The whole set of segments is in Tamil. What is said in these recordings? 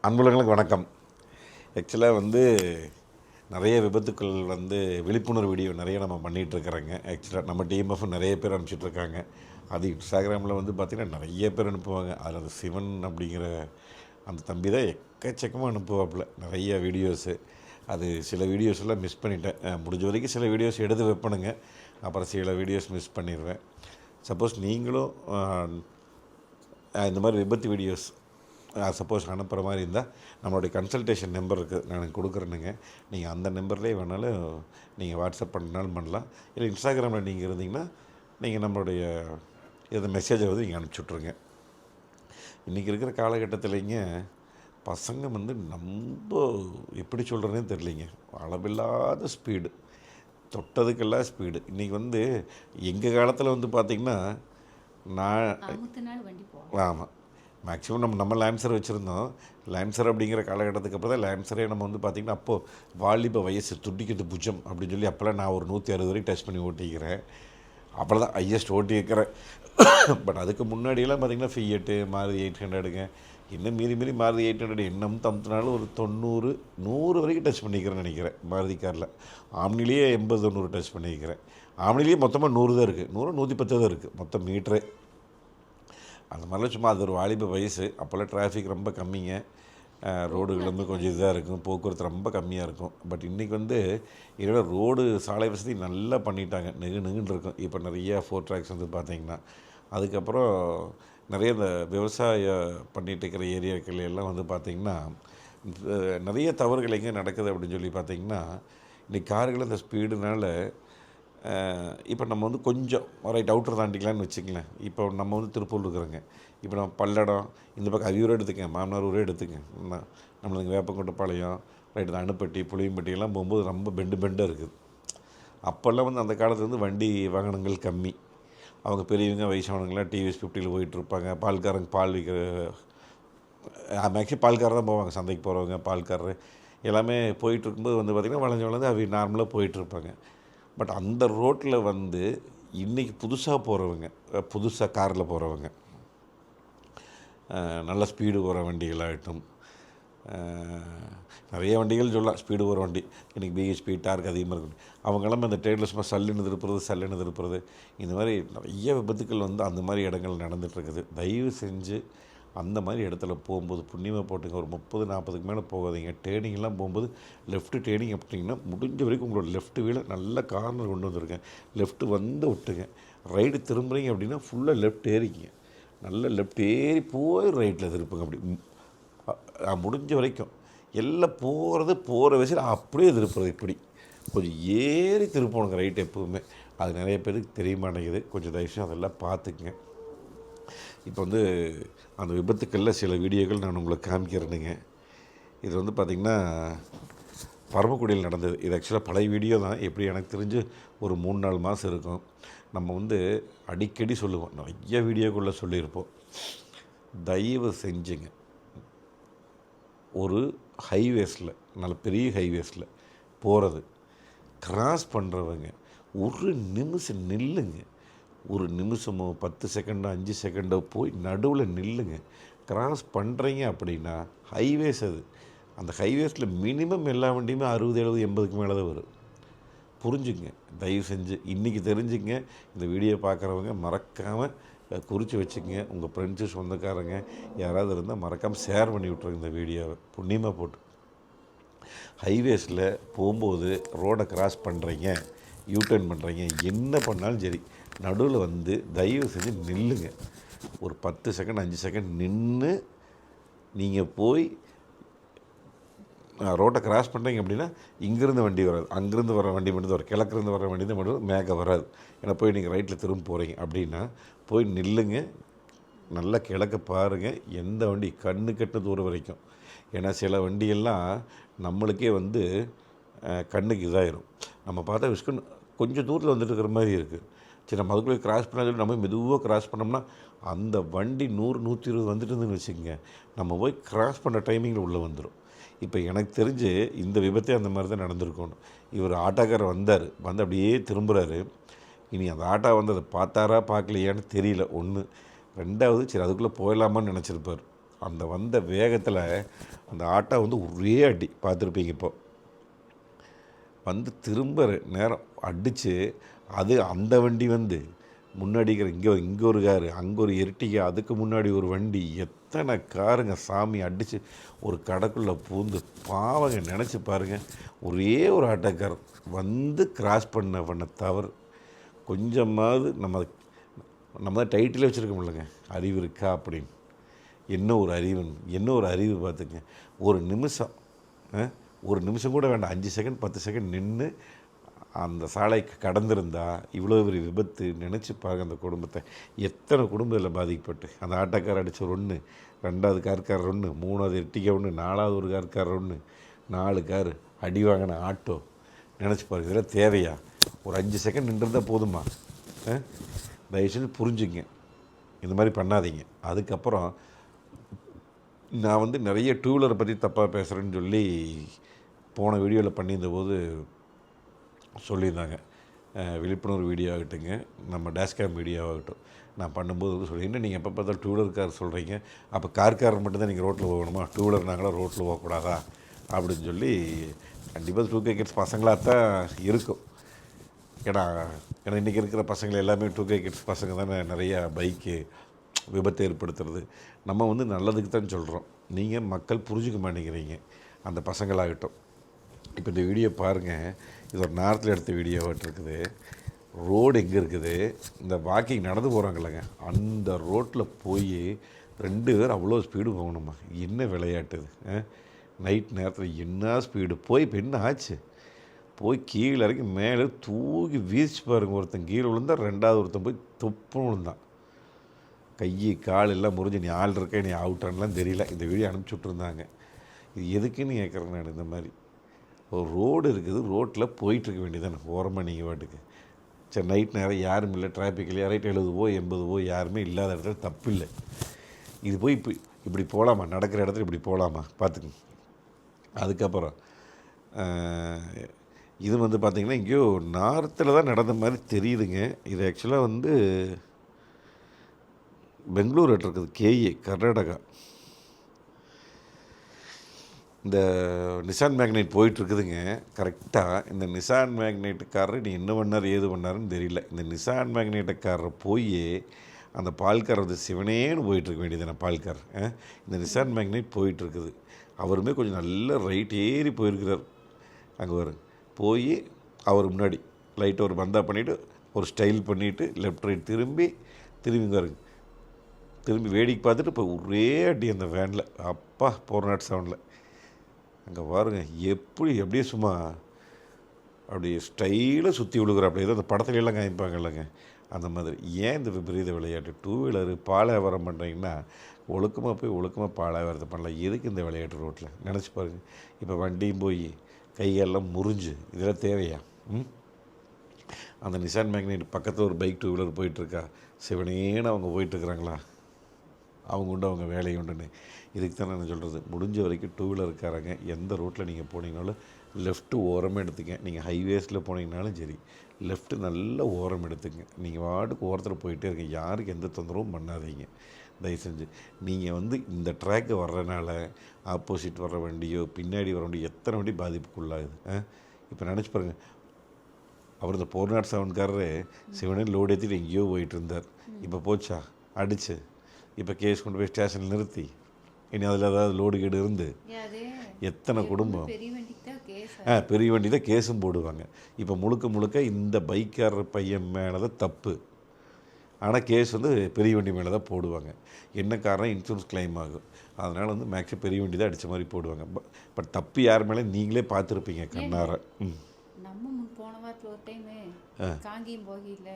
அன்புள்ளங்களுக்கு வணக்கம். ஆக்சுவலாக நிறைய விபத்துக்கள் விழிப்புணர்வு வீடியோ நிறைய நம்ம பண்ணிகிட்ருக்குறோங்க. ஆக்சுவலாக நம்ம டிஎம்எஃப் நிறைய பேர் அனுப்பிச்சிட்ருக்காங்க. அது இன்ஸ்டாகிராமில் பார்த்திங்கன்னா நிறைய பேர் அனுப்புவாங்க. அதில் அந்த சிவன் அப்படிங்கிற அந்த தம்பி தான் எக்கச்சக்கமாக அனுப்புவாப்பில் நிறைய வீடியோஸு. அது சில வீடியோஸ் எல்லாம் மிஸ் பண்ணிட்டேன். முடிஞ்ச வரைக்கும் சில வீடியோஸ் எடுத்து வைப்பணுங்க. அப்புறம் சில வீடியோஸ் மிஸ் பண்ணிடுவேன். சப்போஸ் நீங்களும் இந்த மாதிரி விபத்து வீடியோஸ் சப்போஸ் அனுப்புகிற மாதிரி இருந்தால் நம்மளுடைய கன்சல்டேஷன் நம்பர் இருக்குது, நான் கொடுக்குறேனுங்க. நீங்கள் அந்த நம்பர்லேயே வேணாலும் நீங்கள் வாட்ஸ்அப் பண்ணாலும் பண்ணலாம். இல்லை இன்ஸ்டாகிராமில் நீங்கள் இருந்தீங்கன்னா நீங்கள் நம்மளுடைய இந்த மெசேஜை நீங்கள் அனுப்பிச்சுட்ருங்க. இன்றைக்கி இருக்கிற காலகட்டத்திலேங்க பசங்க ரொம்ப எப்படி சொல்கிறேன்னே தெரியலிங்க. அளவில்லாத ஸ்பீடு, தொட்டதுக்கெல்லாம் ஸ்பீடு. இன்றைக்கி எங்கள் காலத்தில் பார்த்திங்கன்னா ஆமாம், மேக்ஸிமம் நம்ம லேன்சர் வச்சுருந்தோம். லேன்சர் அப்படிங்கிற காலகட்டத்துக்கு அப்புறம் தான் லேன்சரே நம்ம பார்த்திங்கன்னா அப்போது வாலிப வயசு துடிக்கிறது புஜம் அப்படின்னு சொல்லி அப்போல்லாம் நான் ஒரு 160 வரைக்கும் டச் பண்ணி ஓட்டிக்கிறேன். அப்புறம் தான் ஹையஸ்ட் ஓட்டிக்கிறேன். பட் அதுக்கு முன்னாடியெல்லாம் பார்த்திங்கன்னா ஃபியட்டு, மாருதி 800ங்க, இன்னும் மீறி மாருதி 800 இன்னும் தம்த்தினாலும் ஒரு 90, 100 வரைக்கும் டச் பண்ணிக்கிறேன்னு நினைக்கிறேன். மாருதி காரில் ஆம்னிலேயே 80, 90 டச் பண்ணிக்கிறேன். ஆம்னிலேயே மொத்தமாக 100 தான் இருக்குது, 100, 110 தான் இருக்குது மொத்தம் மீட்ரு. அந்த மாதிரிலாம் சும்மா அது ஒரு வாலிப வயசு. அப்போல்லாம் டிராஃபிக் ரொம்ப கம்மிங்க. ரோடுகளுமே கொஞ்சம் இதாக இருக்கும், போக்குவரத்து ரொம்ப கம்மியாக இருக்கும். பட் இன்றைக்கி இதோட ரோடு சாலை வசதி நல்லா பண்ணிட்டாங்க, நெகுன்னு இருக்கும். இப்போ நிறைய 4 ட்ராக்ஸ் பார்த்திங்கன்னா. அதுக்கப்புறம் நிறைய இந்த விவசாயம் பண்ணிகிட்டு இருக்கிற ஏரியாக்கள் எல்லாம் பார்த்திங்கன்னா நிறைய தவறுகள் எங்கே நடக்குது அப்படின்னு சொல்லி பார்த்திங்கன்னா, இன்றைக்கி கார்கள் இந்த ஸ்பீடுனால இப்போ நம்ம கொஞ்சம் ரைட் அவுட்டர் தாண்டிக்கலான்னு வச்சுக்கலேன். இப்போ நம்ம திருப்பூர் இருக்கிறோங்க. இப்போ நம்ம பல்லடம் இந்த பக்கம் அவியூரே எடுத்துக்கேன், மாமனார் ஊரே எடுத்துக்கேன். நம்மளுக்கு வேப்பங்கொட்டப்பாளையம் ரைட்டு தான், அணுப்பட்டி, புளியம்பட்டி எல்லாம் போகும்போது ரொம்ப பெண்டாக இருக்குது. அப்போல்லாம் அந்த காலத்தில் வண்டி வாகனங்கள் கம்மி. அவங்க பெரியவங்க வயசானவங்களாம் டிவிஎஸ் 50 போயிட்டுருப்பாங்க. பால்காரங்க பால் விற்கிற மேக்ஸிமம் பால்காரர் தான் போவாங்க. சந்தைக்கு போகிறவங்க பால்காரர் எல்லாமே போயிட்டுருக்கும்போது பார்த்திங்கன்னா வளைஞ்சு அவங்க நார்மலாக போயிட்டுருப்பாங்க. பட் அந்த ரோட்டில் இன்றைக்கி புதுசாக போகிறவங்க, புதுசாக காரில் போகிறவங்க, நல்ல ஸ்பீடு போகிற வண்டிகளாகட்டும், நிறைய வண்டிகள் சொல்லலாம் ஸ்பீடு போகிற வண்டி. இன்றைக்கி பிஹெச்பி டார்க் அதிகமாக இருக்கும். அவங்களாம் அந்த ட்ரெயினில் சும்மா சல்லுன்னு திருப்புறது இந்த மாதிரி நிறைய விபத்துக்கள் அந்த மாதிரி இடங்கள் நடந்துகிட்ருக்குது. தயவு செஞ்சு அந்த மாதிரி இடத்துல போகும்போது புண்ணியமாக போட்டுங்க. ஒரு 30-40க்கு மேலே போகாதீங்க. டேர்னிங்லாம் போகும்போது லெஃப்ட்டு டேர்னிங் அப்படின்னா முடிஞ்ச வரைக்கும் உங்களோட லெஃப்ட் வீலை நல்ல கார்னர் கொண்டு வந்துருங்க. லெஃப்ட்டு விட்டுங்க. ரைட்டு திரும்புறீங்க அப்படின்னா ஃபுல்லாக லெஃப்ட் ஏறிக்கிங்க. நல்ல லெஃப்ட் ஏறி போய் ரைட்டில் திருப்புங்க. அப்படி முடிஞ்ச வரைக்கும் எல்லாம் போகிற வயசில் அப்படியே திருப்புறது. இப்படி கொஞ்சம் ஏறி திருப்பணுங்க ரைட்டு எப்போவுமே. அது நிறைய பேருக்கு தெரிய மாட்டேங்குது. கொஞ்சம் தயவுசெய்து அதெல்லாம் பார்த்துக்குங்க. இப்போ அந்த விபத்துக்களில் சில வீடியோக்கள் நான் உங்களுக்கு காமிக்கிறேனுங்க. இது பார்த்திங்கன்னா பரமக்குடியில் நடந்தது. இது ஆக்சுவலாக பழைய வீடியோ தான். எப்படி எனக்கு தெரிஞ்சு ஒரு 3-4 மாதம் இருக்கும். நம்ம அடிக்கடி சொல்லுவோம், நிறைய வீடியோக்குள்ளே சொல்லியிருப்போம். தயவு செஞ்சுங்க, ஒரு ஹைவேஸில், நல்ல பெரிய ஹைவேஸில் போகிறது, கிராஸ் பண்ணுறவங்க ஒரு நிமிஷம் நில்லுங்க. ஒரு நிமிஷமோ 10 செகண்டோ 5 செகண்டோ போய் நடுவில் நில்லுங்க. கிராஸ் பண்ணுறீங்க அப்படின்னா ஹைவேஸ் அது. அந்த ஹைவேஸில் மினிமம் எல்லா வண்டியுமே 60, 70, 80க்கு மேலே தான் வரும். புரிஞ்சுங்க தயவு செஞ்சு. இன்றைக்கி தெரிஞ்சுங்க. இந்த வீடியோ பார்க்குறவங்க மறக்காமல் குறித்து வச்சுக்கங்க. உங்கள் ஃப்ரெண்ட்ஸு, சொந்தக்காரங்க யாராவது இருந்தால் மறக்காமல் ஷேர் பண்ணி விட்ருங்க இந்த வீடியோவை, புண்ணியமாக போட்டு. ஹைவேஸில் போகும்போது ரோடை கிராஸ் பண்ணுறீங்க, யூடர்ன் பண்ணுறீங்க, என்ன பண்ணாலும் சரி, நடுவில் தயவு செஞ்சு நில்லுங்க. ஒரு 10 செகண்ட் 5 செகண்ட் நின்று நீங்கள் போய் ரோட்டை கிராஸ் பண்ணுறீங்க அப்படின்னா இங்கேருந்து வண்டி வராது, அங்கேருந்து வர வண்டி மட்டும் வரும், கிழக்குலேருந்து வர வண்டி தான் மட்டும் மேலே வராது. ஏன்னா போய் நீங்கள் ரைட்டில் திரும்ப போகிறீங்க அப்படின்னா போய் நில்லுங்க. நல்லா கிழக்க பாருங்கள். எந்த வண்டி கண்ணு கெட்ட தூரம் வரைக்கும். ஏன்னா சில வண்டியெல்லாம் நம்மளுக்கே கண்ணுக்கு இதாகிடும். நம்ம பார்த்தா விஸ்கன் கொஞ்சம் தூரத்தில் வந்துட்டு இருக்கிற மாதிரி இருக்குது. சரி, நம்ம அதுக்குள்ளே கிராஸ் பண்ணால் சொல்லி நம்ம மெதுவாக கிராஸ் பண்ணோம்னா அந்த வண்டி 100, 120 வந்துட்டு இருந்துன்னு வச்சுக்கோங்க, நம்ம போய் கிராஸ் பண்ண டைமிங்கில் உள்ளே வந்துடும். இப்போ எனக்கு தெரிஞ்சு இந்த விபத்தே அந்த மாதிரி தான் நடந்திருக்கணும். இவர் ஆட்டோக்காரர் வந்தார், அப்படியே திரும்புகிறாரு. இனி அந்த ஆட்டோ அதை பார்த்தாரா பார்க்கலையான்னு தெரியல. ஒன்று. ரெண்டாவது, சரி அதுக்குள்ளே போயிடலாமான்னு நினச்சிருப்பார். அந்த வந்த வேகத்தில் அந்த ஆட்டோ வந்து ஒரே அடி பார்த்துருப்பீங்க. இப்போ வந்து திரும்ப நேரம் அடித்து அது அந்த வண்டி வந்து முன்னாடிக்கிற இங்கே ஒரு காரு, அங்கே ஒரு எர்டிகா, அதுக்கு முன்னாடி ஒரு வண்டி, எத்தனை காருங்க சாமி அடித்து ஒரு கடைக்குள்ளே பூந்து பாவங்க நினச்சி பாருங்கள். ஒரே ஒரு ஆட்டோக்காரர் வந்து கிராஸ் பண்ண தவறு கொஞ்சமாவது நம்ம தான் டைட்டிலே வச்சுருக்க முடியலங்க, அறிவு இருக்கா அப்படின்னு. என்ன ஒரு அறிவு பார்த்துங்க. ஒரு நிமிஷம் கூட வேண்டாம், 5 செகண்ட் 10 செகண்ட் நின்று அந்த சாலைக்கு கடந்திருந்தா இவ்வளோ பெரிய விபத்து. நினச்சி பாருங்க அந்த குடும்பத்தை. எத்தனை குடும்பம் இதில் பாதிக்கப்பட்டு. அந்த ஆட்டோக்காரர் அடித்தவர் ஒன்று, 2வது கார்காரர் ஒன்று, 3வது எர்டிகா ஒன்று, 4வது ஒரு கார்காரர் ஒன்று, 4 கார் அடி வாங்கின ஆட்டோ. நினச்சி பாருங்க, இதெல்லாம் தேவையா? ஒரு 5 செகண்ட் நின்றுருந்தால் போதுமா? தயவுசெய்து புரிஞ்சுங்க, இந்த மாதிரி பண்ணாதீங்க. அதுக்கப்புறம் நான் வந்து நிறைய டூ வீலரை பற்றி தப்பாக பேசுகிறேன்னு சொல்லி போன வீடியோவில் பண்ணியிருந்தபோது சொல்லியிருந்தாங்க. விழிப்புணர்வு வீடியோ ஆகட்டுங்க, நம்ம டேஷ்கேம் வீடியோ ஆகட்டும், நான் பண்ணும்போது சொல்லி, என்ன நீங்கள் எப்போ பார்த்தாலும் டூ வீலர் கார் சொல்கிறீங்க, அப்போ கார்காரர் மட்டும்தான் நீங்கள் ரோட்டில் போகணுமா, டூ வீலர் நாங்களாம் ரோட்டில் போகக்கூடாதா அப்படின்னு சொல்லி. கண்டிப்பாக 2K கிட்ஸ் பசங்களாக தான் இருக்கும். ஏன்னா இன்றைக்கி இருக்கிற பசங்களை எல்லாமே 2K கிட்ஸ் பசங்க தானே நிறையா பைக்கு விபத்தை ஏற்படுத்துறது. நம்ம வந்து நல்லதுக்கு தான் சொல்கிறோம், நீங்கள் மக்கள் புரிஞ்சுக்க மாட்டேங்கிறீங்க. அந்த பசங்களாகட்டும். இப்போ இந்த வீடியோ பாருங்கள், இது ஒரு நேரத்தில் எடுத்த வீடியோவாக இருக்குது. ரோடு எங்கே இருக்குது, இந்த வாக்கிங் நடந்து போகிறாங்களேங்க, அந்த ரோட்டில் போய் 2 பேர் அவ்வளோ ஸ்பீடு போகணுமா? என்ன விளையாட்டுது? நைட் நேரத்தில் என்ன ஸ்பீடு போய் இப்போ என்ன ஆச்சு? போய் கீழே இறக்கி மேலே தூக்கி வீசிச்சு பாருங்கள். ஒருத்தன் கீழே விழுந்தால் 2வது ஒருத்தன் போய் தொப்புன்னு விழுந்தான். கை கால் எல்லாம் முறிஞ்சு, நீ ஆள் இருக்க நீ அவுட்டான்லாம் தெரியல. இந்த வீடியோ அனுப்பிச்சி விட்ருந்தாங்க. இது எதுக்குன்னு கேட்குறேன் நான். இந்த மாதிரி ஒரு ரோடு இருக்குது, ரோட்டில் போயிட்டுருக்க வேண்டியதானே ஓரமாக நீங்கள் பாட்டுக்கு. சரி, நைட் நேரம் யாரும் இல்லை, டிராஃபிக் இல்லையா, ரைட் 70வோ 80வோ யாருமே இல்லாத இடத்துல தப்பு இல்லை. இது போய் இப்படி போகலாமா? நடக்கிற இடத்துல இப்படி போகலாமா? பார்த்துக்குங்க. அதுக்கப்புறம் இது வந்து பார்த்திங்கன்னா எங்கேயோ நார்த்தில் தான் நடந்த மாதிரி தெரியுதுங்க. இது ஆக்சுவலாக வந்து பெங்களூர் இருக்குது, கேஏ கர்நாடகா. இந்த நிசான் மேக்னைட் போயிட்டுருக்குதுங்க. கரெக்டாக இந்த நிசான் மேக்னைட்டுக்காரர் நீ என்ன பண்ணார் ஏது பண்ணாருன்னு தெரியல. இந்த நிசான் மேக்னைட்டுக்காரரை போய் அந்த பால்காரர் வந்து சிவனேன்னு போயிட்டுருக்க வேண்டியது பால்கார். இந்த நிசான் மேக்னைட் போயிட்டுருக்குது. அவருமே கொஞ்சம் நல்ல ரைட் ஏறி போயிருக்கிறார். அங்கே வரும் போய் அவர் முன்னாடி லைட்டை ஒரு பந்தா பண்ணிவிட்டு ஒரு ஸ்டைல் பண்ணிவிட்டு லெஃப்ட் ரைட் திரும்பி வருங்க. திரும்பி வேடிக்கை பார்த்துட்டு இப்போ ஒரே அடி அந்த வேனில். அப்பா 407 அங்கே பாருங்க அப்படியே சும்மா அப்படியே ஸ்டைலாக சுற்றி விழுகிற. அப்படியே தான் அந்த படத்துலலாம் காமிப்பாங்க இல்லைங்க, அந்த மாதிரி. ஏன் இந்த விபரீத விளையாட்டு? 2 வீலரு பால் வியாபாரம் பண்ணுறீங்கன்னா ஒழுக்கமாக போய் ஒழுக்கமாக பால் வியாபாரத்தை பண்ணலாம். எதுக்கு இந்த விளையாட்டு ரோட்டில்? நினச்சி பாருங்கள். இப்போ வண்டியும் போய் கையெல்லாம் முறிஞ்சு, இதெல்லாம் தேவையா? அந்த நிசான் மேக்னைட் பக்கத்தில் ஒரு பைக் 2 வீலர் போயிட்டுருக்கா, சிவனேன்னு அவங்க போயிட்டுருக்குறாங்களா? அவங்க உண்டு, அவங்க வேலையை உண்டுன்னு. இதுக்கு தான் நான் சொல்கிறது, முடிஞ்ச வரைக்கும் 2 வீலர் இருக்காரங்க எந்த ரோட்டில் நீங்கள் போனீங்கனாலும் லெஃப்ட்டு ஓரமாக எடுத்துங்க. நீங்கள் ஹைவேஸில் போனீங்கனாலும் சரி, லெஃப்ட்டு நல்ல ஓரம் எடுத்துங்க. நீங்கள் வாட்டுக்கு ஓரத்தில் போயிட்டே இருங்க, யாருக்கு எந்த தொந்தரவும் பண்ணாதீங்க தயவு செஞ்சு. நீங்கள் வந்து இந்த ட்ராக்கு வர்றதுனால ஆப்போசிட் வர்ற வண்டியோ பின்னாடி வர வண்டியோ எத்தனை வண்டி பாதிப்புக்குள்ளாகுது. இப்போ நினச்சி பாருங்கள், அவர் இந்த 407காரரு சிவனே லோடு ஏற்றிட்டு எங்கேயோ போயிட்டு இருந்தார். இப்போ போச்சா அடிச்சு, இப்போ கேஸ் கொண்டு போய் ஸ்டேஷனில் நிறுத்தி, இனி அதில் ஏதாவது லோடு கீடு இருந்து எத்தனை குடும்பம். பெரிய வண்டி தான் கேஸும் போடுவாங்க. இப்போ முழுக்க இந்த பைக்காரர் பையன் மேலே தான் தப்பு. ஆனால் கேஸ் வந்து பெரிய வண்டி மேலே தான் போடுவாங்க. என்ன காரணம்? இன்சூரன்ஸ் கிளைம் ஆகும். அதனால் வந்து மேக்ஸிமம் பெரிய வண்டி தான் அடித்த மாதிரி போடுவாங்க. பட் தப்பு யார் மேலே நீங்களே பார்த்துருப்பீங்க கண்ணார. நம்ம போன வாரத்தில் ஒரு டைமு காங்கேயம் போகல,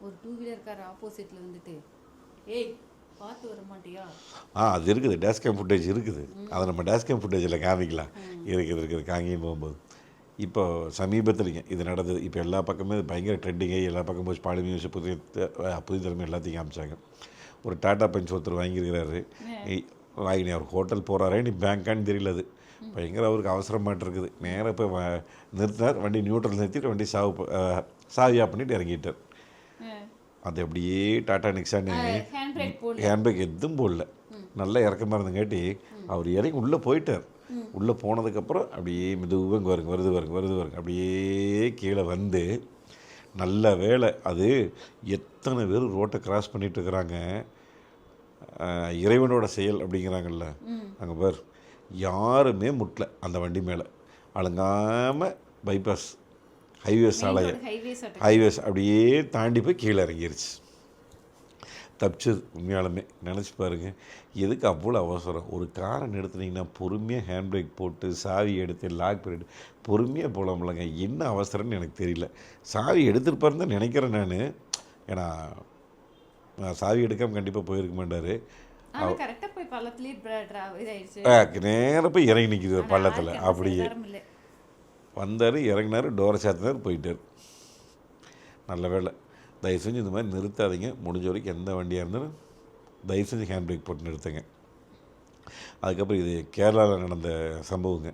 ஒரு 2 வீலர் கார் ஆப்போசிட்டில் வந்துட்டு ஏய் பார்த்து வர மாட்டியா? அது இருக்குது, டேஷ்கேம் ஃபுட்டேஜ் இருக்குது. அதை நம்ம டேஷ்கேம் ஃபுட்டேஜில் காமிக்கலாம். இருக்குது காங்கேயம் போகும்போது. இப்போ சமீபத்துலேங்க இது நடந்தது. இப்போ எல்லா பக்கமே பயங்கர ட்ரெண்டிங்காகி எல்லா பக்கம் போய் பாலி நியூஸ் புதிய தலைமை எல்லாத்தையும் காமிச்சாங்க. ஒரு டாட்டா பஞ்ச் ஒருத்தர் வாங்கியிருக்கிறாரு. வாங்கி அவர் ஹோட்டல் போகிறாரே நீ பேங்கான்னு தெரியல. அது பயங்கர அவருக்கு அவசரமாட்டு இருக்குது. நேராக போய் நிறுத்தினார். வண்டி நியூட்ரல் நிறுத்திட்டு வண்டி சாவியா பண்ணிட்டு இறங்கிட்டார். அது அப்படியே டாட்டா நிக்ஸான்னு ஹேண்ட்பேக் எதுவும் போடல. நல்லா இறக்கமாக இருந்தங்காட்டி அவர் இறங்கி உள்ளே போயிட்டார். உள்ளே போனதுக்கப்புறம் அப்படியே மெதுவாக இங்கே வருங்க வருது வருங்க வருது வருங்க அப்படியே கீழே வந்து, நல்ல வேளை அது எத்தனை பேர் ரோட்டை கிராஸ் பண்ணிட்டு இருக்கிறாங்க. இறைவனோட செயல் அப்படிங்கிறாங்கல்ல, அங்கே பார் யாருமே முட்டல அந்த வண்டி மேலே. அழுங்காமல் பைபாஸ் ஹைவேஸ் சாலையை ஹைவேஸ் அப்படியே தாண்டி போய் கீழே இறங்கிருச்சு. தப்பிச்சது. உண்மையாலுமே நினச்சி பாருங்கள், எதுக்கு அவ்வளோ அவசரம்? ஒரு காரை நிறுத்துனீங்கன்னா பொறுமையாக ஹேண்ட் பிரேக் போட்டு சாவி எடுத்து லாக் பண்ணிட்டு பொறுமையாக போகலாம்லங்க. என்ன அவசரம்னு எனக்கு தெரியல. சாவி எடுத்துருப்பாருன்னு தான் நினைக்கிறேன் நான். ஏன்னா சாவி எடுக்காமல் கண்டிப்பாக போயிருக்க மாட்டார். நேராக போய் இறங்கி நிற்கிது பள்ளத்தில். அப்படியே வந்தார், இறங்கினார், டோரை சாத்தினார், போயிட்டார். நல்ல வேலை. தயவு செஞ்சு இந்த மாதிரி நிறுத்தாதீங்க. முடிஞ்ச வரைக்கும் எந்த வண்டியாக இருந்தாலும் தயவு செஞ்சு ஹேண்ட் பிரேக் போட்டு நிறுத்துங்க. அதுக்கப்புறம் இது கேரளாவில் நடந்த சம்பவங்க.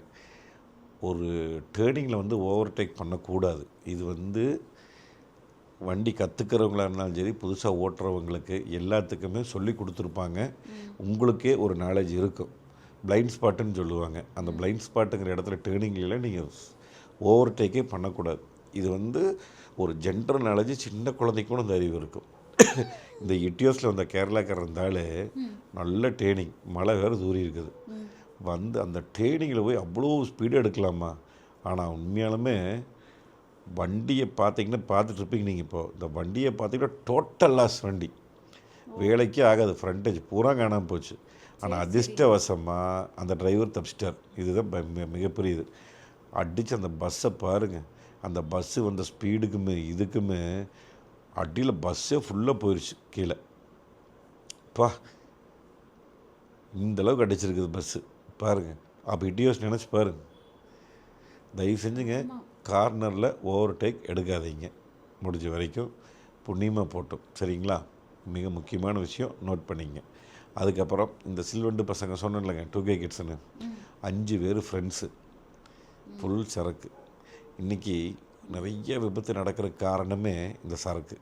ஒரு டேர்னிங்கில் வந்து ஓவர்டேக் பண்ணக்கூடாது. இது வண்டி கற்றுக்கிறவங்களா இருந்தாலும் சரி, புதுசாக ஓட்டுறவங்களுக்கு எல்லாத்துக்குமே சொல்லி கொடுத்துருப்பாங்க. உங்களுக்கே ஒரு நாலேஜ் இருக்கும். பிளைண்ட் ஸ்பாட்டுன்னு சொல்லுவாங்க. அந்த பிளைண்ட் ஸ்பாட்டுங்கிற இடத்துல டேர்னிங்கில் நீங்கள் ஓவர்டேக்கே பண்ணக்கூடாது. இது ஒரு ஜென்ரல் நாலேஜ் சின்ன குழந்தைக்கும் அந்த அறிவு இருக்கும். இந்த இட்டியோஸில் வந்த கேரளாக்காரர் இருந்தாலே நல்ல டேர்னிங், மழை வேறு தூரி இருக்குது. அந்த டேர்னிங்கில் போய் அவ்வளோ ஸ்பீடு எடுக்கலாமா? ஆனால் உண்மையாலுமே வண்டியை பார்த்தீங்கன்னா பார்த்துட்ருப்பீங்க நீங்கள். இப்போது இந்த வண்டியை பார்த்தீங்கன்னா டோட்டல் லாஸ். வண்டி வேலைக்கே ஆகாது, ஃப்ரண்டேஜ் பூரா காணாமல் போச்சு. ஆனால் அதிர்ஷ்டவசமாக அந்த டிரைவர் தப்பிச்சிட்டார். இதுதான் மிகப்பெரிய அடித்து அந்த பஸ்ஸை பாருங்கள். அந்த பஸ்ஸு வந்த ஸ்பீடுக்குமே இதுக்குமே அடியில் பஸ்ஸே ஃபுல்லாக போயிடுச்சு கீழே. இந்தளவுக்கு அடிச்சிருக்குது பஸ்ஸு பாருங்கள். அப்போ இட்டியோஸ் நினச்சி பாருங்கள். தயவு செஞ்சுங்க, கார்னரில் ஓவர்டேக் எடுக்காதீங்க. முடிஞ்ச வரைக்கும் புண்ணியமாக போட்டோம், சரிங்களா? மிக முக்கியமான விஷயம், நோட் பண்ணிங்க. அதுக்கப்புறம் இந்த சில்வண்டு பசங்க சொன்னேன்லங்க, 2K கிட்ஸுன்னு 5 பேர் ஃப்ரெண்ட்ஸு, ஃபுல் சரக்கு. இன்றைக்கி நிறைய விபத்து நடக்கிற காரணமே இந்த சரக்கு.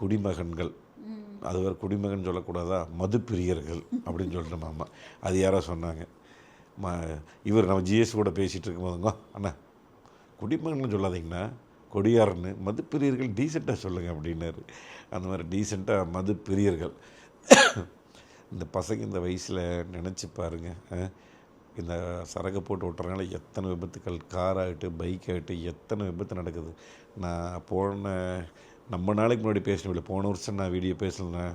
குடிமகன்கள், அது வேறு குடிமகன் சொல்லக்கூடாதா, மதுப்பிரியர்கள் அப்படின்னு சொல்லிட்டு மாமா அது யாரோ சொன்னாங்க. இவர் நம்ம ஜிஎஸ் கூட பேசிகிட்டு இருக்கும்போதுங்க, அண்ணா குடிமகன் சொல்லாதீங்கண்ணா, கொடியாரன்னு, மதுப்பிரியர்கள் டீசெண்டாக சொல்லுங்கள் அப்படின்னாரு. அந்த மாதிரி டீசெண்டாக மதுப்பிரியர்கள். இந்த பசங்க இந்த வயசில் நினச்சி பாருங்கள், இந்த சரக்கு போட்டு ஓட்டுறதுனால எத்தனை விபத்துக்கள், காராகட்டு பைக்காகட்டு எத்தனை விபத்து நடக்குது. நான் நம்ம நாளைக்கு முன்னாடி பேசணும், போன வருஷம் நான் வீடியோ பேசலைன்னா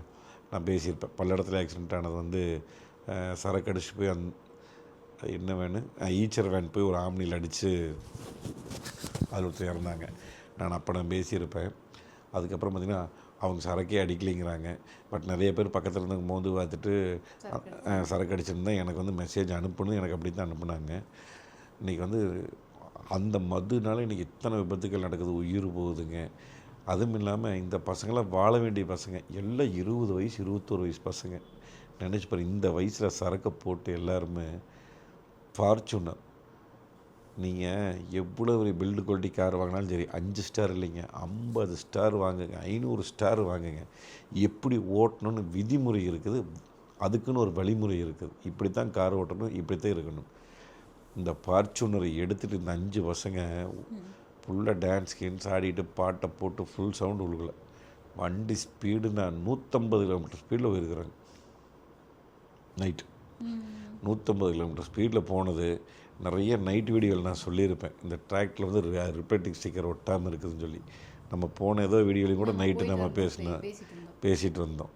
நான் பேசியிருப்பேன். பல்லடத்தில் ஆக்சிடென்ட் ஆனது சரக்கு அடிச்சு போய் என்ன வேணும், ஈச்சர் வேன் போய் ஒரு ஆம்னியில் அடித்து அதில் ஒருத்தர் இறந்தாங்க. நான் பேசியிருப்பேன். அதுக்கப்புறம் பார்த்திங்கன்னா அவங்க சரக்கே அடிக்கலைங்கிறாங்க. பட் நிறைய பேர் பக்கத்தில் இருந்து மோந்து பார்த்துட்டு சரக்கு அடிச்சிருந்தேன் எனக்கு மெசேஜ் அனுப்புன்னு எனக்கு அப்படி தான் அனுப்புனாங்க. இன்றைக்கி அந்த மதுனால இன்றைக்கி இத்தனை விபத்துக்கள் நடக்குது, உயிர் போகுதுங்க. அதுவும் இல்லாமல் இந்த பசங்களாம் வாழ வேண்டிய பசங்க, எல்லாம் 20 வயசு 21 வயசு பசங்க. நினச்சி பாரு, இந்த வயசில் சரக்கை போட்டு எல்லாருமே. ஃபார்ச்சுனர், நீங்கள் எவ்வளோ ஒரு பில்டு குவாலிட்டி கார் வாங்கினாலும் சரி, 5 ஸ்டார் இல்லைங்க, 50 ஸ்டார் வாங்குங்க, 500 ஸ்டார் வாங்குங்க. எப்படி ஓட்டணும்னு விதிமுறை இருக்குது, அதுக்குன்னு ஒரு வழிமுறை இருக்குது. இப்படி தான் கார் ஓட்டணும், இப்படி தான் இருக்கணும். இந்த ஃபார்ச்சுனரை எடுத்துகிட்டு இந்த 5 பசங்க ஃபுல்லாக டான்ஸ் கேன்ஸ் ஆடிட்டு பாட்டை போட்டு ஃபுல் சவுண்டு உழுகல. வண்டி ஸ்பீடு நான் 150 கிலோமீட்டர் ஸ்பீடில் போயிருக்கிறாங்க. நைட்டு 150 கிலோமீட்டர் ஸ்பீடில் போனது. நிறைய நைட் வீடியோவில் நான் சொல்லியிருப்பேன், இந்த ட்ராக்டில் ரிப்பேட்டிங் ஸ்டிக்கர் ஒட்டாமல் இருக்குதுன்னு சொல்லி. நம்ம போன ஏதோ வீடியோலையும் கூட நைட்டு நம்ம பேசிகிட்டு வந்தோம்.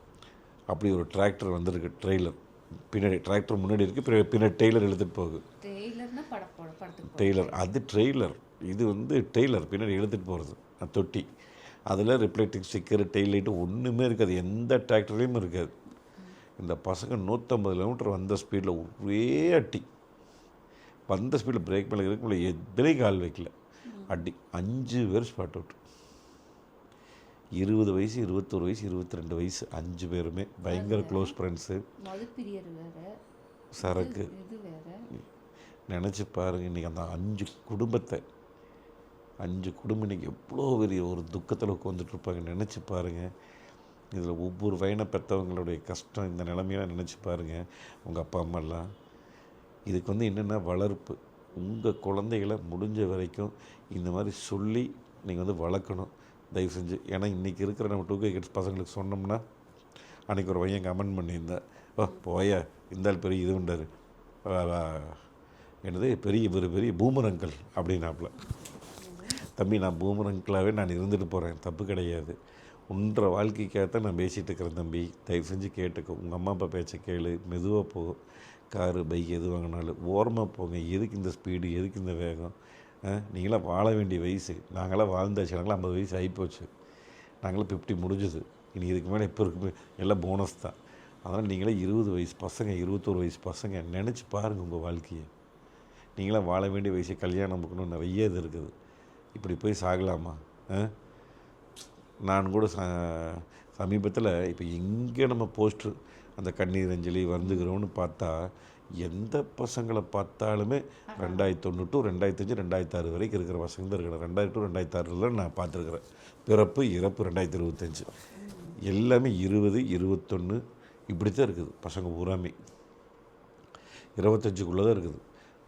அப்படி ஒரு டிராக்டர் வந்திருக்கு, ட்ரெய்லர். பின்னாடி டிராக்டர் முன்னாடி இருக்குது, பின்னாடி டெய்லர் எழுத்துட்டு போகுது. டெய்லர் அது ட்ரெய்லர், இது டெய்லர் பின்னாடி எழுத்துட்டு போகிறது தொட்டி. அதில் ரிப்ளேட்டிங் ஸ்டிக்கர், டெய்ல் லைட்டு ஒன்றுமே இருக்காது, எந்த டிராக்டர்லேயும் இருக்காது. இந்த பசங்க 150 கிலோமீட்டர் வந்த ஸ்பீடில் ஒரே அட்டி. வந்த ஸ்பீடில் பிரேக் மேலே இருக்கும்போது எதுலேயும் கால் வைக்கல, அடி. 5 பேர் ஸ்பாட் அவுட். 20 வயசு 21 வயசு 22 வயசு 5 பேருமே பயங்கர க்ளோஸ் ஃப்ரெண்ட்ஸு. சரக்கு நினச்சி பாருங்கள். இன்றைக்கி அந்த 5 குடும்பத்தை 5 குடும்பம் இன்றைக்கி எவ்வளோ பெரிய ஒரு துக்கத்தில் உட்காந்துட்ருப்பாங்க. நினச்சி பாருங்கள். இதில் ஒவ்வொரு வயனை பெற்றவங்களுடைய கஷ்டம், இந்த நிலைமையெல்லாம் நினச்சி பாருங்கள். உங்கள் அப்பா அம்மாலாம் இதுக்கு வந்து என்னென்னா வளர்ப்பு. உங்கள் குழந்தைகளை முடிஞ்ச வரைக்கும் இந்த மாதிரி சொல்லி நீங்கள் வந்து வளர்க்கணும் தயவு செஞ்சு. ஏன்னா இன்றைக்கி இருக்கிற நம்ம 2K கிட்ஸ் பசங்களுக்கு சொன்னோம்னா, அன்றைக்கி ஒரு பையன் கமெண்ட் பண்ணியிருந்தேன், போயா இருந்தாலும் பெரிய இது உண்டார், என்னது பெரிய பெரிய பூமர் அங்கிள் அப்படின்னாப்புல. தம்பி, நான் பூமர் அங்கிளாகவே நான் இருந்துட்டு போகிறேன், தப்பு கிடையாது. உன்ற வாழ்க்கைக்காகத்தான் நான் பேசிகிட்டு இருக்கிறேன் தம்பி, தயவு செஞ்சு கேட்டுக்கோ. உங்கள் அம்மா அப்பா பேச்சை கேளு, மெதுவாக போ. காரு பைக் எது வாங்கினாலும் ஓரமாக போங்க. எதுக்கு இந்த ஸ்பீடு, எதுக்கு இந்த வேகம்? நீங்களாம் வாழ வேண்டிய வயசு. நாங்களாம் வாழ்ந்தாச்சு, நாங்களாம் 50 வயசு ஆகிப்போச்சு, நாங்களாம் 50 முடிஞ்சுது. இனி இதுக்கு மேலே இப்போ இருக்கு எல்லாம் போனஸ் தான். அதனால் நீங்களே 20 வயசு பசங்க, 21 வயசு பசங்க நினச்சி பாருங்கள் உங்கள் வாழ்க்கையை. நீங்களாம் வாழ வேண்டிய வயசு, கல்யாணம் பண்ணணும், நிறைய இது இருக்குது. இப்படி போய் சாகலாமா? நான் கூட சமீபத்தில் இப்போ எங்கே நம்ம போஸ்ட்ரு அந்த கண்ணீர் அஞ்சலி வந்துக்கிறோன்னு பார்த்தா, எந்த பசங்களை பார்த்தாலுமே 2001 to 2005 2006 வரைக்கும் இருக்கிற பசங்க தான் இருக்கிறேன். 2000 to 2006 நான் பார்த்துருக்குறேன். பிறப்பு இறப்பு 2025 எல்லாமே 20, 21 இப்படி தான் இருக்குது. பசங்க பூராமே 25க்குள்ளே தான் இருக்குது.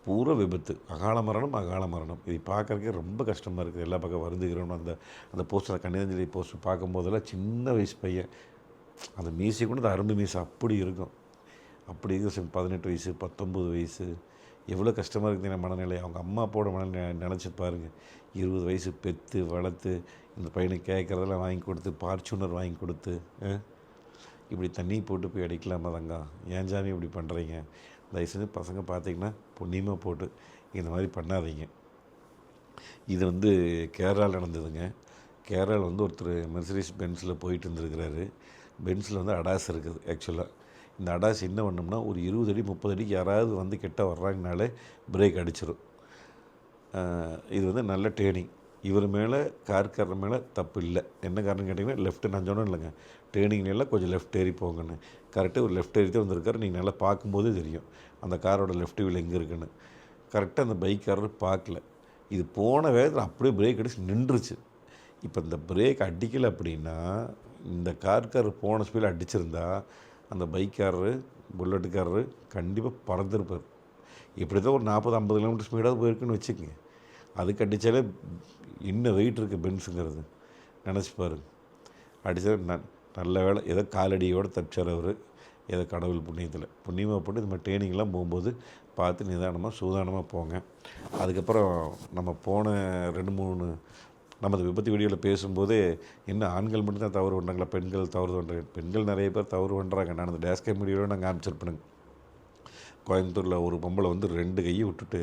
பூரா விபத்து, அகால மரணம். இதை பார்க்குறக்கே ரொம்ப கஷ்டமாக இருக்குது. எல்லா பக்கம் வருந்துகிறோன்னு அந்த போஸ்டர், கண்ணீரஞ்சலி போஸ்டர் பார்க்கும்போதெல்லாம் சின்ன வயசு பையன், அந்த மீசை கூட அந்த அரும்பு மீசை அப்படி இருக்கும். அப்படி இருக்கு 18 வயசு 19 வயசு. எவ்வளோ கஷ்டமாக இருக்குது என் மனநிலை. அவங்க அம்மா அப்பாவோட மனநிலை நினச்சி பாருங்கள். 20 வயசு பெற்று வளர்த்து இந்த பையனுக்கு கேட்குறதெல்லாம் வாங்கி கொடுத்து, பார்ச்சுனர் வாங்கி கொடுத்து, இப்படி தண்ணி போட்டு போய் அடிக்கலாமா தங்க? ஏன் ஜாமி இப்படி பண்ணுறீங்க? தயவுசெய்து பசங்க பார்த்தீங்கன்னா புண்ணியமாக போட்டு இந்த மாதிரி பண்ணாதீங்க. இது வந்து கேரளாவில் நடந்ததுங்க. கேரளாவில் வந்து ஒருத்தர் மெர்சிடிஸ் பென்ஸில் போயிட்டு இருந்துருக்கிறாரு. பென்ஸில் வந்து அடாஸ் இருக்குது. ஆக்சுவலாக இந்த அடாஸ் என்ன பண்ணோம்னா, ஒரு 20 அடி 30 அடிக்கு யாராவது வந்து கிட்ட வர்றாங்கனாலே பிரேக் அடிச்சிடும். இது வந்து நல்ல டேர்னிங். இவர் மேலே கார்காரர் மேலே தப்பு இல்லை. என்ன காரணம் கேட்டிங்கன்னா, லெஃப்ட்டு நான் சொன்னேன் இல்லைங்க, டேர்னிங்லாம் கொஞ்சம் லெஃப்ட் ஏறி போங்கன்னு. கரெக்டாக ஒரு லெஃப்ட் ஏறி தான் வந்திருக்காரு. நீங்கள் நல்லா பார்க்கும்போதே தெரியும் அந்த காரோட லெஃப்ட் வீல் எங்கே இருக்குன்னு. கரெக்டாக அந்த பைக்காரர் பார்க்கல. இது போன வேகத்தில் அப்படியே பிரேக் அடிச்சு நின்றுச்சு. இப்போ இந்த பிரேக் அடிக்கலை அப்படின்னா, இந்த கார்காரர் போன ஸ்பீடில் அடிச்சிருந்தா அந்த பைக்காரரு புல்லட்டுக்காரரு கண்டிப்பாக பறந்துருப்பார். இப்படி தான் ஒரு 40-50 கிலோமீட்டர் ஸ்பீடாக போயிருக்குன்னு வச்சுக்கோங்க. அதுக்கு அடித்தாலே இன்னும் வெயிட் இருக்குது பென்ஸுங்கிறது. நினச்சி பாருங்க. அடித்தா நல்ல வேலை ஏதோ காலடியோடு தப்பிச்சார் அவர். ஏதோ கடவுள் புண்ணியமாக போட்டு இந்த மாதிரி ட்ரெயினிங்லாம் போகும்போது பார்த்து நிதானமாக சூதானமாக போங்க. அதுக்கப்புறம் நம்ம போன 2-3 நமது விபத்து வீடியோவில் பேசும்போது, என்ன ஆண்கள் மட்டும்தான் தவறு பண்ணுறாங்களா, பெண்கள் தவறு பண்ணுறாங்க? பெண்கள் நிறைய பேர் தவறு பண்ணுறாங்க. நான் அந்த டேஷ்கேம் வீடியோவில் நாங்கள் காமிச்சிருப்பேனுங்க. கோயம்புத்தூரில் ஒரு பொம்பளை வந்து 2 கையை விட்டுட்டு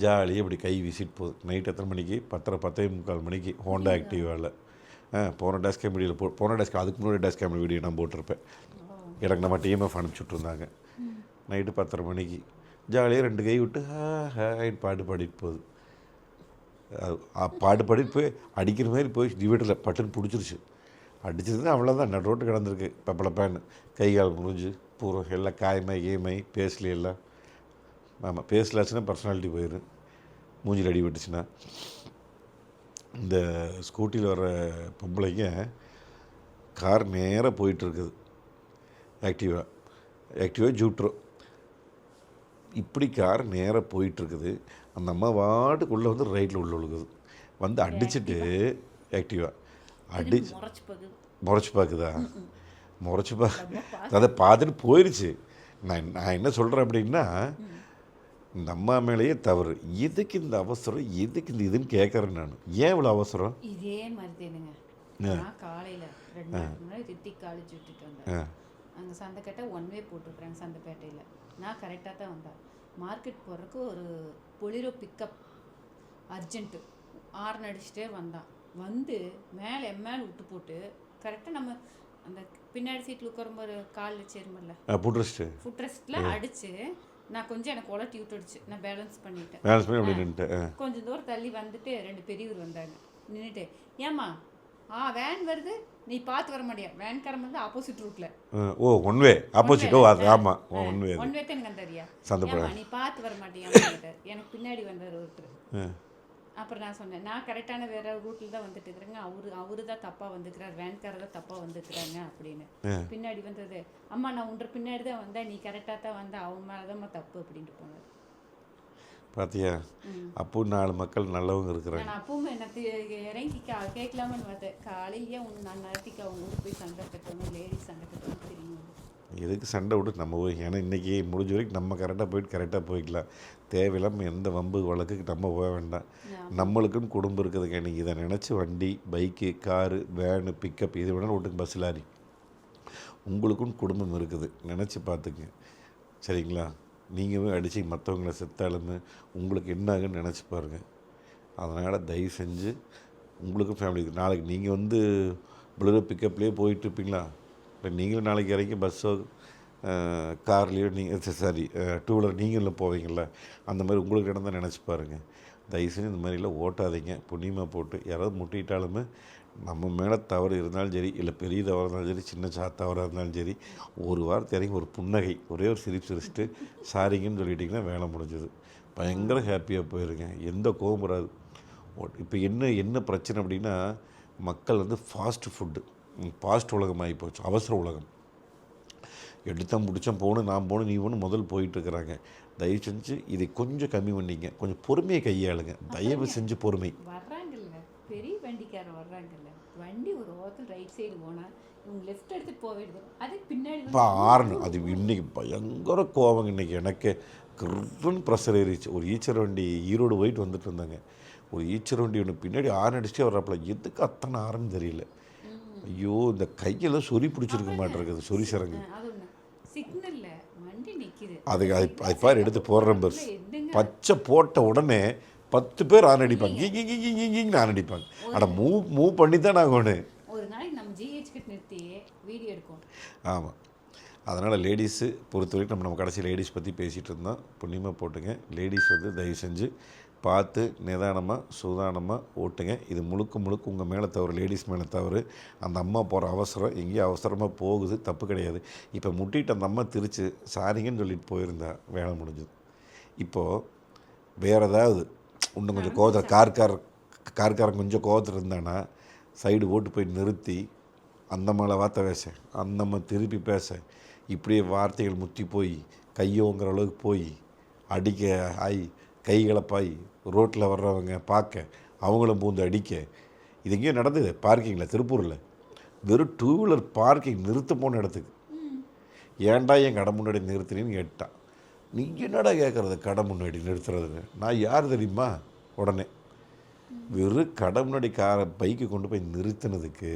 ஜாலியாக இப்படி கை வீசிட்டு போகுது. நைட் எத்தனை மணிக்கு? 10:45 மணிக்கு ஹோண்டா ஆக்டிவாவில். போன டேஷ்கேம் வீடியோவில் போன டேஷ்கேம் அதுக்கு முன்னாடி டேஷ்கேம் வீடியோ நான் போட்டிருப்பேன். எனக்கு நம்ம டிஎம்எஃப் அனுப்பிச்சுட்ருந்தாங்க. நைட்டு 10:30 மணிக்கு ஜாலியாக 2 கை விட்டு ஹாய்னு பாட்டு பாடிட்டு போகுது. பாட்டு பாடிட்டு போய் அடிக்கிற மாதிரி போய் டிவைட்டரில் பட்டுன்னு பிடிச்சிருச்சு. அடிச்சதுன்னா அவ்வளோதான், நடு ரோட்டு கிடந்திருக்கு பெப்பளப்பேன்னு. கை கால் முடிஞ்சு பூரம் எல்லாம் காயமாய் பேசல எல்லாம். ஆமாம், பேசலாச்சுன்னா பர்சனாலிட்டி போயிடும். மூஞ்சில் அடி விட்டுச்சுன்னா. இந்த ஸ்கூட்டியில் வர பொம்பளைங்க கார் நேராக போயிட்டுருக்குது. ஆக்டிவா ஜூட்ரோ இப்படி கார் நேராக போயிட்டுருக்குது. அந்த அம்மா வாட்டுக்குள்ளே வந்து ரைட்டில் உள்ள விழுகுது. வந்து அடிச்சுட்டு ஆக்டிவா முறைச்சி பார்க்குதா? அதை பார்த்துட்டு போயிடுச்சு. நான் என்ன சொல்கிறேன் அப்படின்னா, இந்த அம்மா மேலேயே தவறு. எதுக்கு இந்த அவசரம், எதுக்கு இந்த இதுன்னு கேட்குறேன் நான். ஏன் இவ்வளோ அவசரம்? இதே மாதிரி தானுங்க. நான் காலையில் 2 நாளைக்கு முன்னாடி ரித்திக் காலேஜ் விட்டுட்டு வந்தேன். அங்கே சந்தைக்கட்டை 1 வே போட்டுருக்குறாங்க சந்தைப்பேட்டையில். நான் கரெக்டாக தான் வந்தேன். மார்க்கெட் போகிறதுக்கு ஒரு பொலிரோ பிக்கப் அர்ஜென்ட்டு ஆர்ன் அடிச்சுட்டே வந்தான். வந்து மேலே எம்மேல் விட்டு போட்டு கரெக்டாக நம்ம அந்த பின்னாடி சீட்டில் உட்காரும்போது கால் வச்சிருமில்ல ஃபுட் ரெஸ்ட்டில் அடித்து நான் கொஞ்சம் எனக்கு உலட்டி விட்டுடுச்சு. நான் பேலன்ஸ் பண்ணிட்டேன். கொஞ்சம் தூரம் தள்ளி வந்துட்டு 2 பெரியவர் வந்தாங்க. நின்றுட்டு, ஏம்மா வேன் வருது, நீ பார்த்து வர மாட்டியா? வேன்காரன் வந்து ஆப்போசிட் ரூட்டில். One way opposite. ஆமாம், ஒன் வே தான் எனக்கு தெரியா. நீ பார்த்து வர மாட்டியா? எனக்கு பின்னாடி வந்தார் ஒருத்தர். அப்புறம் நான் சொன்னேன், நான் கரெக்டான வேற ரூட்டில் தான் வந்துட்டு இருக்கிறேங்க, அவரு தான் தப்பாக வந்துக்கிறார், வேன்காரர் தான் தப்பாக வந்துக்கிறாங்க அப்படின்னு. பின்னாடி வந்தது, அம்மா நான் உன்ற பின்னாடி தான் வந்தேன், நீ கரெக்டாக தான் வந்த, அவன் மேலே தான் தப்பு அப்படின்ட்டு போனார். பார்த்தியா, அப்போ 4 மக்கள் நல்லவங்க இருக்கிறாங்க. நான் அப்பவும் என்ன இறங்கி கேட்கலாமன்னு பார்த்தேன். காலையிலேயே நான் நேரத்துக்கு அவங்க ஊருக்கு போய் சண்டை கட்டணும், லேடிஸ் சண்டை கட்டணும் தெரியும். எதுக்கு சண்டை விட்டு நம்ம போய், ஏன்னா இன்றைக்கி முடிஞ்ச வரைக்கும் நம்ம கரெக்டாக போயிட்டு கரெக்டாக போய்க்கலாம். தேவையில்லாமல் எந்த வம்பு வழக்குக்கு நம்ம போக வேண்டாம். நம்மளுக்குன்னு குடும்பம் இருக்குதுங்க. இன்றைக்கி இதை நினச்சி வண்டி, பைக்கு, காரு, வேனு, பிக்கப் இது வேணாலும் ஓட்டுக்கு, பஸ், லாரி, உங்களுக்குன்னு குடும்பம் இருக்குது, நினச்சி பார்த்துங்க. சரிங்களா? நீங்களும் அடித்து மற்றவங்கள செத்தாலுமே உங்களுக்கு என்ன ஆகுன்னு நினச்சி பாருங்கள். அதனால் தயவு செஞ்சு உங்களுக்கும் ஃபேமிலிக்கு, நாளைக்கு நீங்கள் வந்து புளரோ பிக்கப்லேயே போயிட்டுருப்பீங்களா? இப்போ நீங்களும் நாளைக்கு இறங்கி பஸ்ஸோ கார்லேயோ நீங்கள் சாரி 2 வீலர் நீங்களும் போவீங்கள, அந்த மாதிரி உங்களுக்கு இடம் தான் நினச்சி பாருங்கள். தயவு செஞ்சு இந்த மாதிரிலாம் ஓட்டாதீங்க. புண்ணியமாக போட்டு யாராவது முட்டிட்டாலுமே நம்ம மேலே தவறு இருந்தாலும் சரி, இல்லை பெரிய தவறாக இருந்தாலும் சரி, சின்ன தவறாக இருந்தாலும் சரி, ஒரு வாரத்தை இறங்கி ஒரு புன்னகை, ஒரே ஒரு சிரிச்சுட்டு சாரிங்கன்னு சொல்லிட்டிங்கன்னா வேலை முடிஞ்சது. பயங்கர ஹாப்பியாக போயிருங்க. எந்த கோபம் வராது. இப்போ என்ன பிரச்சனை அப்படின்னா, மக்கள் வந்து ஃபாஸ்ட் உலகம் ஆகி போச்சு, அவசர உலகம். எடுத்தான் பிடிச்சேன் போகணும், நான் போகணும், நீ ஒன்று முதல் போயிட்டுருக்குறாங்க. தயவு செஞ்சு இதை கொஞ்சம் கம்மி பண்ணிங்க, கொஞ்சம் பொறுமையை கையாளுங்க. தயவு செஞ்சு பொறுமை. வர்றாங்கல்ல பெரிய வண்டிக்காரன் வர்றாங்கல்ல, வண்டி ஒரு ஓரத்தில் ரைட் சைடு போனால் இவங்க லெஃப்ட் எடுத்து போயிடுது, அது பின்னாடி இப்போ ஆறணும். அது இன்றைக்கி பயங்கர கோவங்க. இன்றைக்கி எனக்கு கிருன்னு ப்ரெஷர் ஏறிச்சு. ஒரு ஈச்சர் வண்டி ஈரோடு போயிட்டு வந்துட்டு இருந்தாங்க. ஒரு ஈச்சர் வண்டி ஒன்று பின்னாடி ஆரன் அடிச்சுட்டே வர்றாப்புல. எதுக்கு அத்தனை ஆரன்னு தெரியல. ஐயோ, இந்த கையெல்லாம் சொறி பிடிச்சிருக்க மாட்டேருக்குது, சொறி சரங்கு. அது பாரு, எடுத்து போடுற பஸ் பச்சை போட்ட உடனே 10 பேர் ஆன் அடிப்பாங்க, கிங்கின்னு ஆன் அடிப்பாங்க. ஆனால் மூவ் பண்ணி தான் நாங்கள் ஒன்று ஒரு நாளைக்கு நம்ம ஜிஹெச் கிட்ட நிறுத்தி வீடியோ எடுக்கும். ஆமாம். அதனால் லேடிஸு பொறுத்த வரைக்கும் நம்ம கடைசி லேடிஸ் பற்றி பேசிகிட்டு இருந்தோம். புண்ணியமாக போட்டுங்க. லேடிஸ் வந்து தயவு செஞ்சு பார்த்து நிதானமாக சூதானமாக ஓட்டுங்க. இது முழுக்க உங்கள் மேலே தவறு, லேடிஸ் மேலே தவறு. அந்த அம்மா போகிற அவசரம் எங்கேயோ அவசரமாக போகுது, தப்பு கிடையாது. இப்போ முட்டிட்டு அந்த அம்மா திரிச்சு சாரிங்கன்னு சொல்லிட்டு போயிருந்தா வேலை முடிஞ்சுது. இப்போது வேறு ஏதாவது இன்னும் கொஞ்சம் கார்காரன் கொஞ்சம் கோவத்தில் இருந்தானா சைடு ஓட்டு போய் நிறுத்தி அந்த மேலே வார்த்தை பேச, அந்த அம்மா திருப்பி பேச, இப்படியே வார்த்தைகள் முத்தி போய் கையோங்கிற அளவுக்கு போய் அடிக்க ஆகி கைகளப்பாய் ரோட்டில் வர்றவங்க பார்க்க அவங்களும் பூந்து அடிக்க. இது எங்கேயும் நடந்தது பார்க்கிங்கில், திருப்பூரில். வெறும் 2 வீலர் பார்க்கிங் நிறுத்த போன இடத்துக்கு ஏன்டா என் கடை முன்னாடி நிறுத்தினு கேட்டான். நீ என்னடா கேட்குறது கடை முன்னாடி நிறுத்துறதுன்னு? நான் யார் தெரியுமா? உடனே வெறும் கடை முன்னாடி பைக்கு கொண்டு போய் நிறுத்தினதுக்கு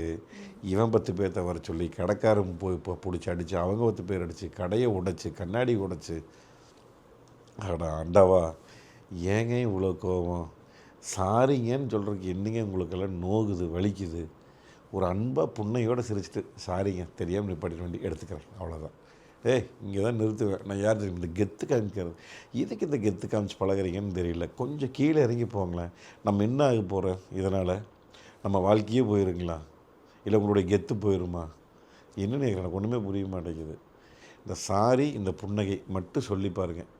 இவன் 10 பேர்த்த வர சொல்லி கடைக்காரன் போய் பிடிச்சி அடித்து, அவங்க 10 பேர் அடித்து, கடையை உடைச்சி, கண்ணாடி உடைச்சி. ஆண்டவா, ஏங்க இவ்வளோ கோபம்? சாரிங்கன்னு சொல்கிறதுக்கு என்னங்க உங்களுக்கெல்லாம் நோகுது, வலிக்குது? ஒரு அன்பாக புண்ணையோடு சிரிச்சிட்டு சாரிங்க தெரியாமல் நிப்பாட்டி வண்டி எடுத்துக்கிறேன், அவ்வளோதான். இங்கே தான் நிறுத்துவேன். நான் யார் தெரியும்? இந்த கெத்து காமிக்கிறது. இதுக்கு இந்த கெத்து காமிச்சு பழகிறீங்கன்னு தெரியல. கொஞ்சம் கீழே இறங்கி போங்களேன். நம்ம என்ன ஆக போகிறோம் இதனால்? நம்ம வாழ்க்கையே போயிருங்களா? இல்லை உங்களுடைய கெத்து போயிருமா? என்ன எனக்கு ஒன்றுமே புரிய மாட்டேங்குது. இந்த சாரி, இந்த புன்னகை மட்டும் சொல்லி பாருங்கள்.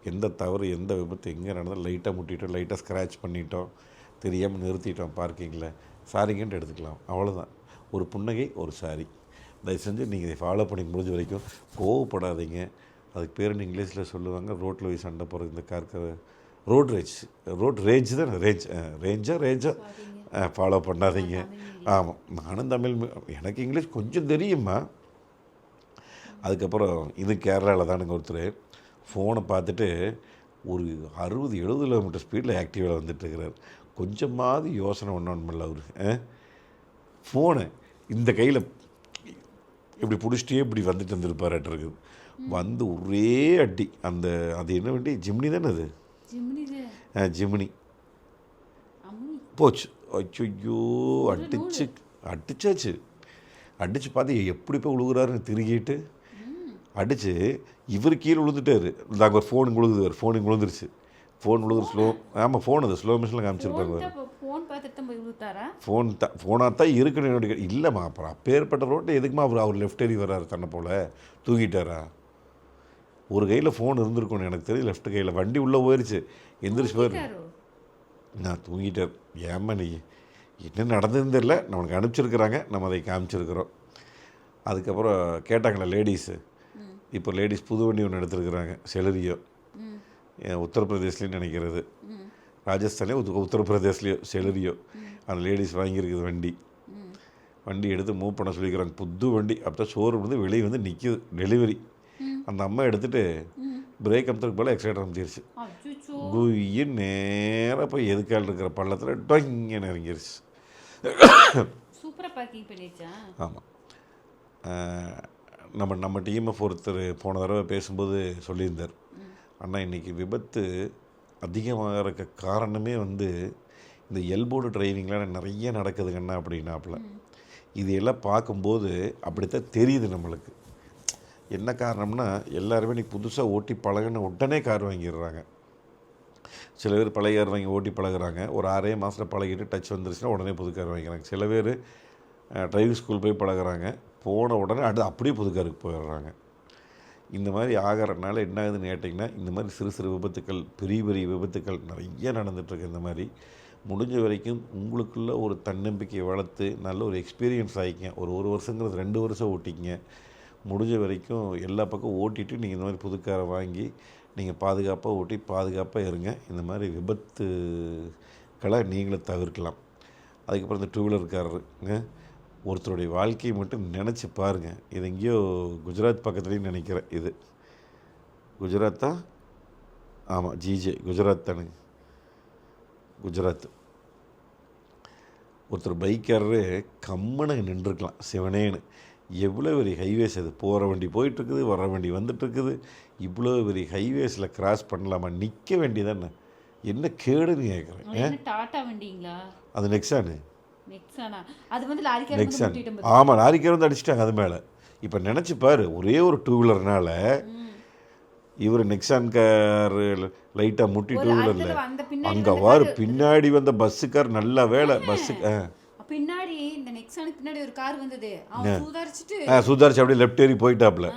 எந்த தவறு, எந்த விபத்து எங்கே நடந்தாலும் லைட்டாக முட்டிட்டோம், லைட்டாக ஸ்க்ராட்ச் பண்ணிட்டோம், தெரியாமல் நிறுத்திட்டோம் பார்க்கிங்கில், சாரிங்கன்ட்டு எடுத்துக்கலாம், அவ்வளோதான். ஒரு புன்னகை, ஒரு சாரி. தயவு செஞ்சு நீங்கள் இதை ஃபாலோ பண்ணி முடிஞ்ச வரைக்கும் கோவப்படாதீங்க. அதுக்கு பேர் இங்கிலீஷில் சொல்லுவாங்க, ரோட்டில் போய் சண்டை போகிறது. இந்த ரோட் ரேஜ் தான், ரேஞ்சா ஃபாலோ பண்ணாதீங்க. ஆமாம், நானும் தமிழ், எனக்கு இங்கிலீஷ் கொஞ்சம் தெரியுமா. அதுக்கப்புறம் இது கேரளாவில் தானுங்க ஒருத்தர் ஃபோனை பார்த்துட்டு ஒரு 60-70 கிலோமீட்டர் ஸ்பீடில் ஆக்டிவாக வந்துட்டுருக்கிறார். கொஞ்சமாவது யோசனை ஒன்றுமில்ல அவர். ஃபோனை இந்த கையில் இப்படி பிடிச்சிட்டே இப்படி வந்துட்டு வந்துருப்பார்ட்டு இருக்குது. வந்து ஒரே அடி. அது என்ன வண்டி? ஜிம்னி தானே அது? ஜிம்னி போச்சு. ஐயோ, அடிச்சாச்சு. அடித்து பார்த்து எப்படி போய் விழுகுறாருன்னு திருகிட்டு அடித்து இவர் கீழே விழுந்துட்டார். நாங்கள் ஃபோன் விழுகுது, ஃபோன் விழுந்துருச்சு. ஃபோன் விழுகுது ஆமாம், ஃபோன் அது ஸ்லோ மிஷனில் காமிச்சிருப்பாங்க. ஃபோனாக தான் இருக்குன்னு என்னோட இல்லைம்மா. அப்புறம் அப்பேற்பட்ட ரோட்டை எதுக்குமா அவர் லெஃப்ட் ஏறி வர்றாரு? தன்னை போல் தூக்கிட்டாரா? ஒரு கையில் ஃபோன் இருந்திருக்கணும் எனக்கு தெரியும், லெஃப்ட் கையில். வண்டி உள்ளே போயிடுச்சு, எந்திரிச்சு போயிரு. நான் தூங்கிட்டேன். ஏம்மா நீ என்ன நடந்ததுன்னு தெரியல, நம்மளுக்கு அனுப்பிச்சிருக்கிறாங்க, நம்ம அதை காமிச்சிருக்கிறோம். அதுக்கப்புறம் கேட்டாங்களே லேடிஸு, இப்போ லேடிஸ் புது வண்டி ஒன்று எடுத்துருக்குறாங்க, செலரியோ, உத்தரப்பிரதேஷ்லேயும் நினைக்கிறது, ராஜஸ்தான்லேயோ உத்தரப்பிரதேஷ்லேயோ செலரியோ, அந்த லேடிஸ் வாங்கியிருக்குது வண்டி எடுத்து மூவ் பண்ண சொல்லிக்கிறாங்க. புது வண்டி. அப்போ தான் ஷோரூம் வந்து வெளியே வந்து நிற்கிது டெலிவரி. அந்த அம்மா எடுத்துகிட்டு பிரேக் அமுத்துறதுக்கு போல் எக்ஸைட்டர் அமுத்திருச்சு. குய்யின் நேராக போய் எதுக்கால் இருக்கிற பள்ளத்தில் டொங்கன்னு இறங்கிருச்சு. சூப்பராக பார்க்கிங் பண்ணிடுச்சா? ஆமாம். நம்ம டீமை ஒருத்தர் போன தடவை பேசும்போது சொல்லியிருந்தார், ஆனால் இன்றைக்கி விபத்து அதிகமாக இருக்க காரணமே வந்து இந்த எல்போர்டு ட்ரைவிங்லாம் நிறைய நடக்குதுங்கண்ணா அப்படின்னாப்புல. இது எல்லாம் பார்க்கும்போது அப்படித்தான் தெரியுது நம்மளுக்கு. என்ன காரணம்னா எல்லாருமே இன்றைக்கி புதுசாக ஓட்டி பழகின உடனே கார் வாங்கிடுறாங்க. சில பேர் பழைய கார் வாங்கி ஓட்டி பழகுறாங்க, ஒரு 6 மாதத்தில் பழகிட்டு டச் வந்துருச்சுன்னா உடனே புது கார் வாங்கிக்கிறாங்க. சில பேர் டிரைவிங் ஸ்கூல் போய் பழகுறாங்க, போன உடனே அப்படியே புது காருக்கு போயிடுறாங்க. இந்த மாதிரி ஆகிறதுனால என்ன ஆகுதுன்னு கேட்டிங்கன்னா, இந்த மாதிரி சிறு சிறு விபத்துக்கள், பெரிய பெரிய விபத்துக்கள் நிறைய நடந்துகிட்ருக்கு. இந்த மாதிரி முடிஞ்ச வரைக்கும் உங்களுக்குள்ள ஒரு தன்னம்பிக்கையை வளர்த்து நல்ல ஒரு எக்ஸ்பீரியன்ஸ் ஆகிக்கங்க. ஒரு வருஷங்கிறது 2 வருஷம் ஓட்டிங்க. முடிஞ்ச வரைக்கும் எல்லா பக்கம் ஓட்டிட்டு நீங்கள் இந்த மாதிரி புதுக்காரை வாங்கி நீங்கள் பாதுகாப்பாக ஓட்டி பாதுகாப்பாக இருங்க. இந்த மாதிரி விபத்துக்களை நீங்களே தவிர்க்கலாம். அதுக்கப்புறம் இந்த 2 வீலர்காரருங்க, ஒருத்தருடைய வாழ்க்கையை மட்டும் நினச்சி பாருங்கள். இது எங்கேயோ குஜராத் பக்கத்துலேயும் நினைக்கிறேன். இது குஜராத்தா? ஆமாம், ஜிஜே குஜராத் தானுங்க, குஜராத். ஒருத்தர் பைக்காரரு கம்மனை நின்றுருக்கலாம் சிவனேன்னு. எவ்வளோ பெரிய ஹைவேஸ் அது, போகிற வண்டி போயிட்டுருக்குது, வர வண்டி வந்துட்டுருக்குது. இவ்வளோ பெரிய ஹைவேஸில் கிராஸ் பண்ணலாமா? நிற்க வேண்டியதானே, என்ன கேடுன்னு கேட்குறேன். டாட்டா வண்டிங்களா அது? நெக்ஸானு. அது வந்து லாரிக்கார நெக்ஸான். ஆமாம், லாரிக்கார வந்து அடிச்சிட்டாங்க அது மேலே. இப்போ நினச்சி பாரு, ஒரே ஒரு 2 வீலர்னால இவர் நெக்ஸான் கார் லைட்டாக முட்டி 2 வீலரில் அங்கே வாரு பின்னாடி வந்த பஸ்ஸுக்கார் நல்ல வேலை. பஸ்ஸுக்கு பின்னாடி இந்த நெக்ஸானுக்கு பின்னாடி ஒரு கார் வந்தது, அவன் சுதாரிச்சு அப்படியே லெஃப்ட் ஏறி போயிட்டாப்புல.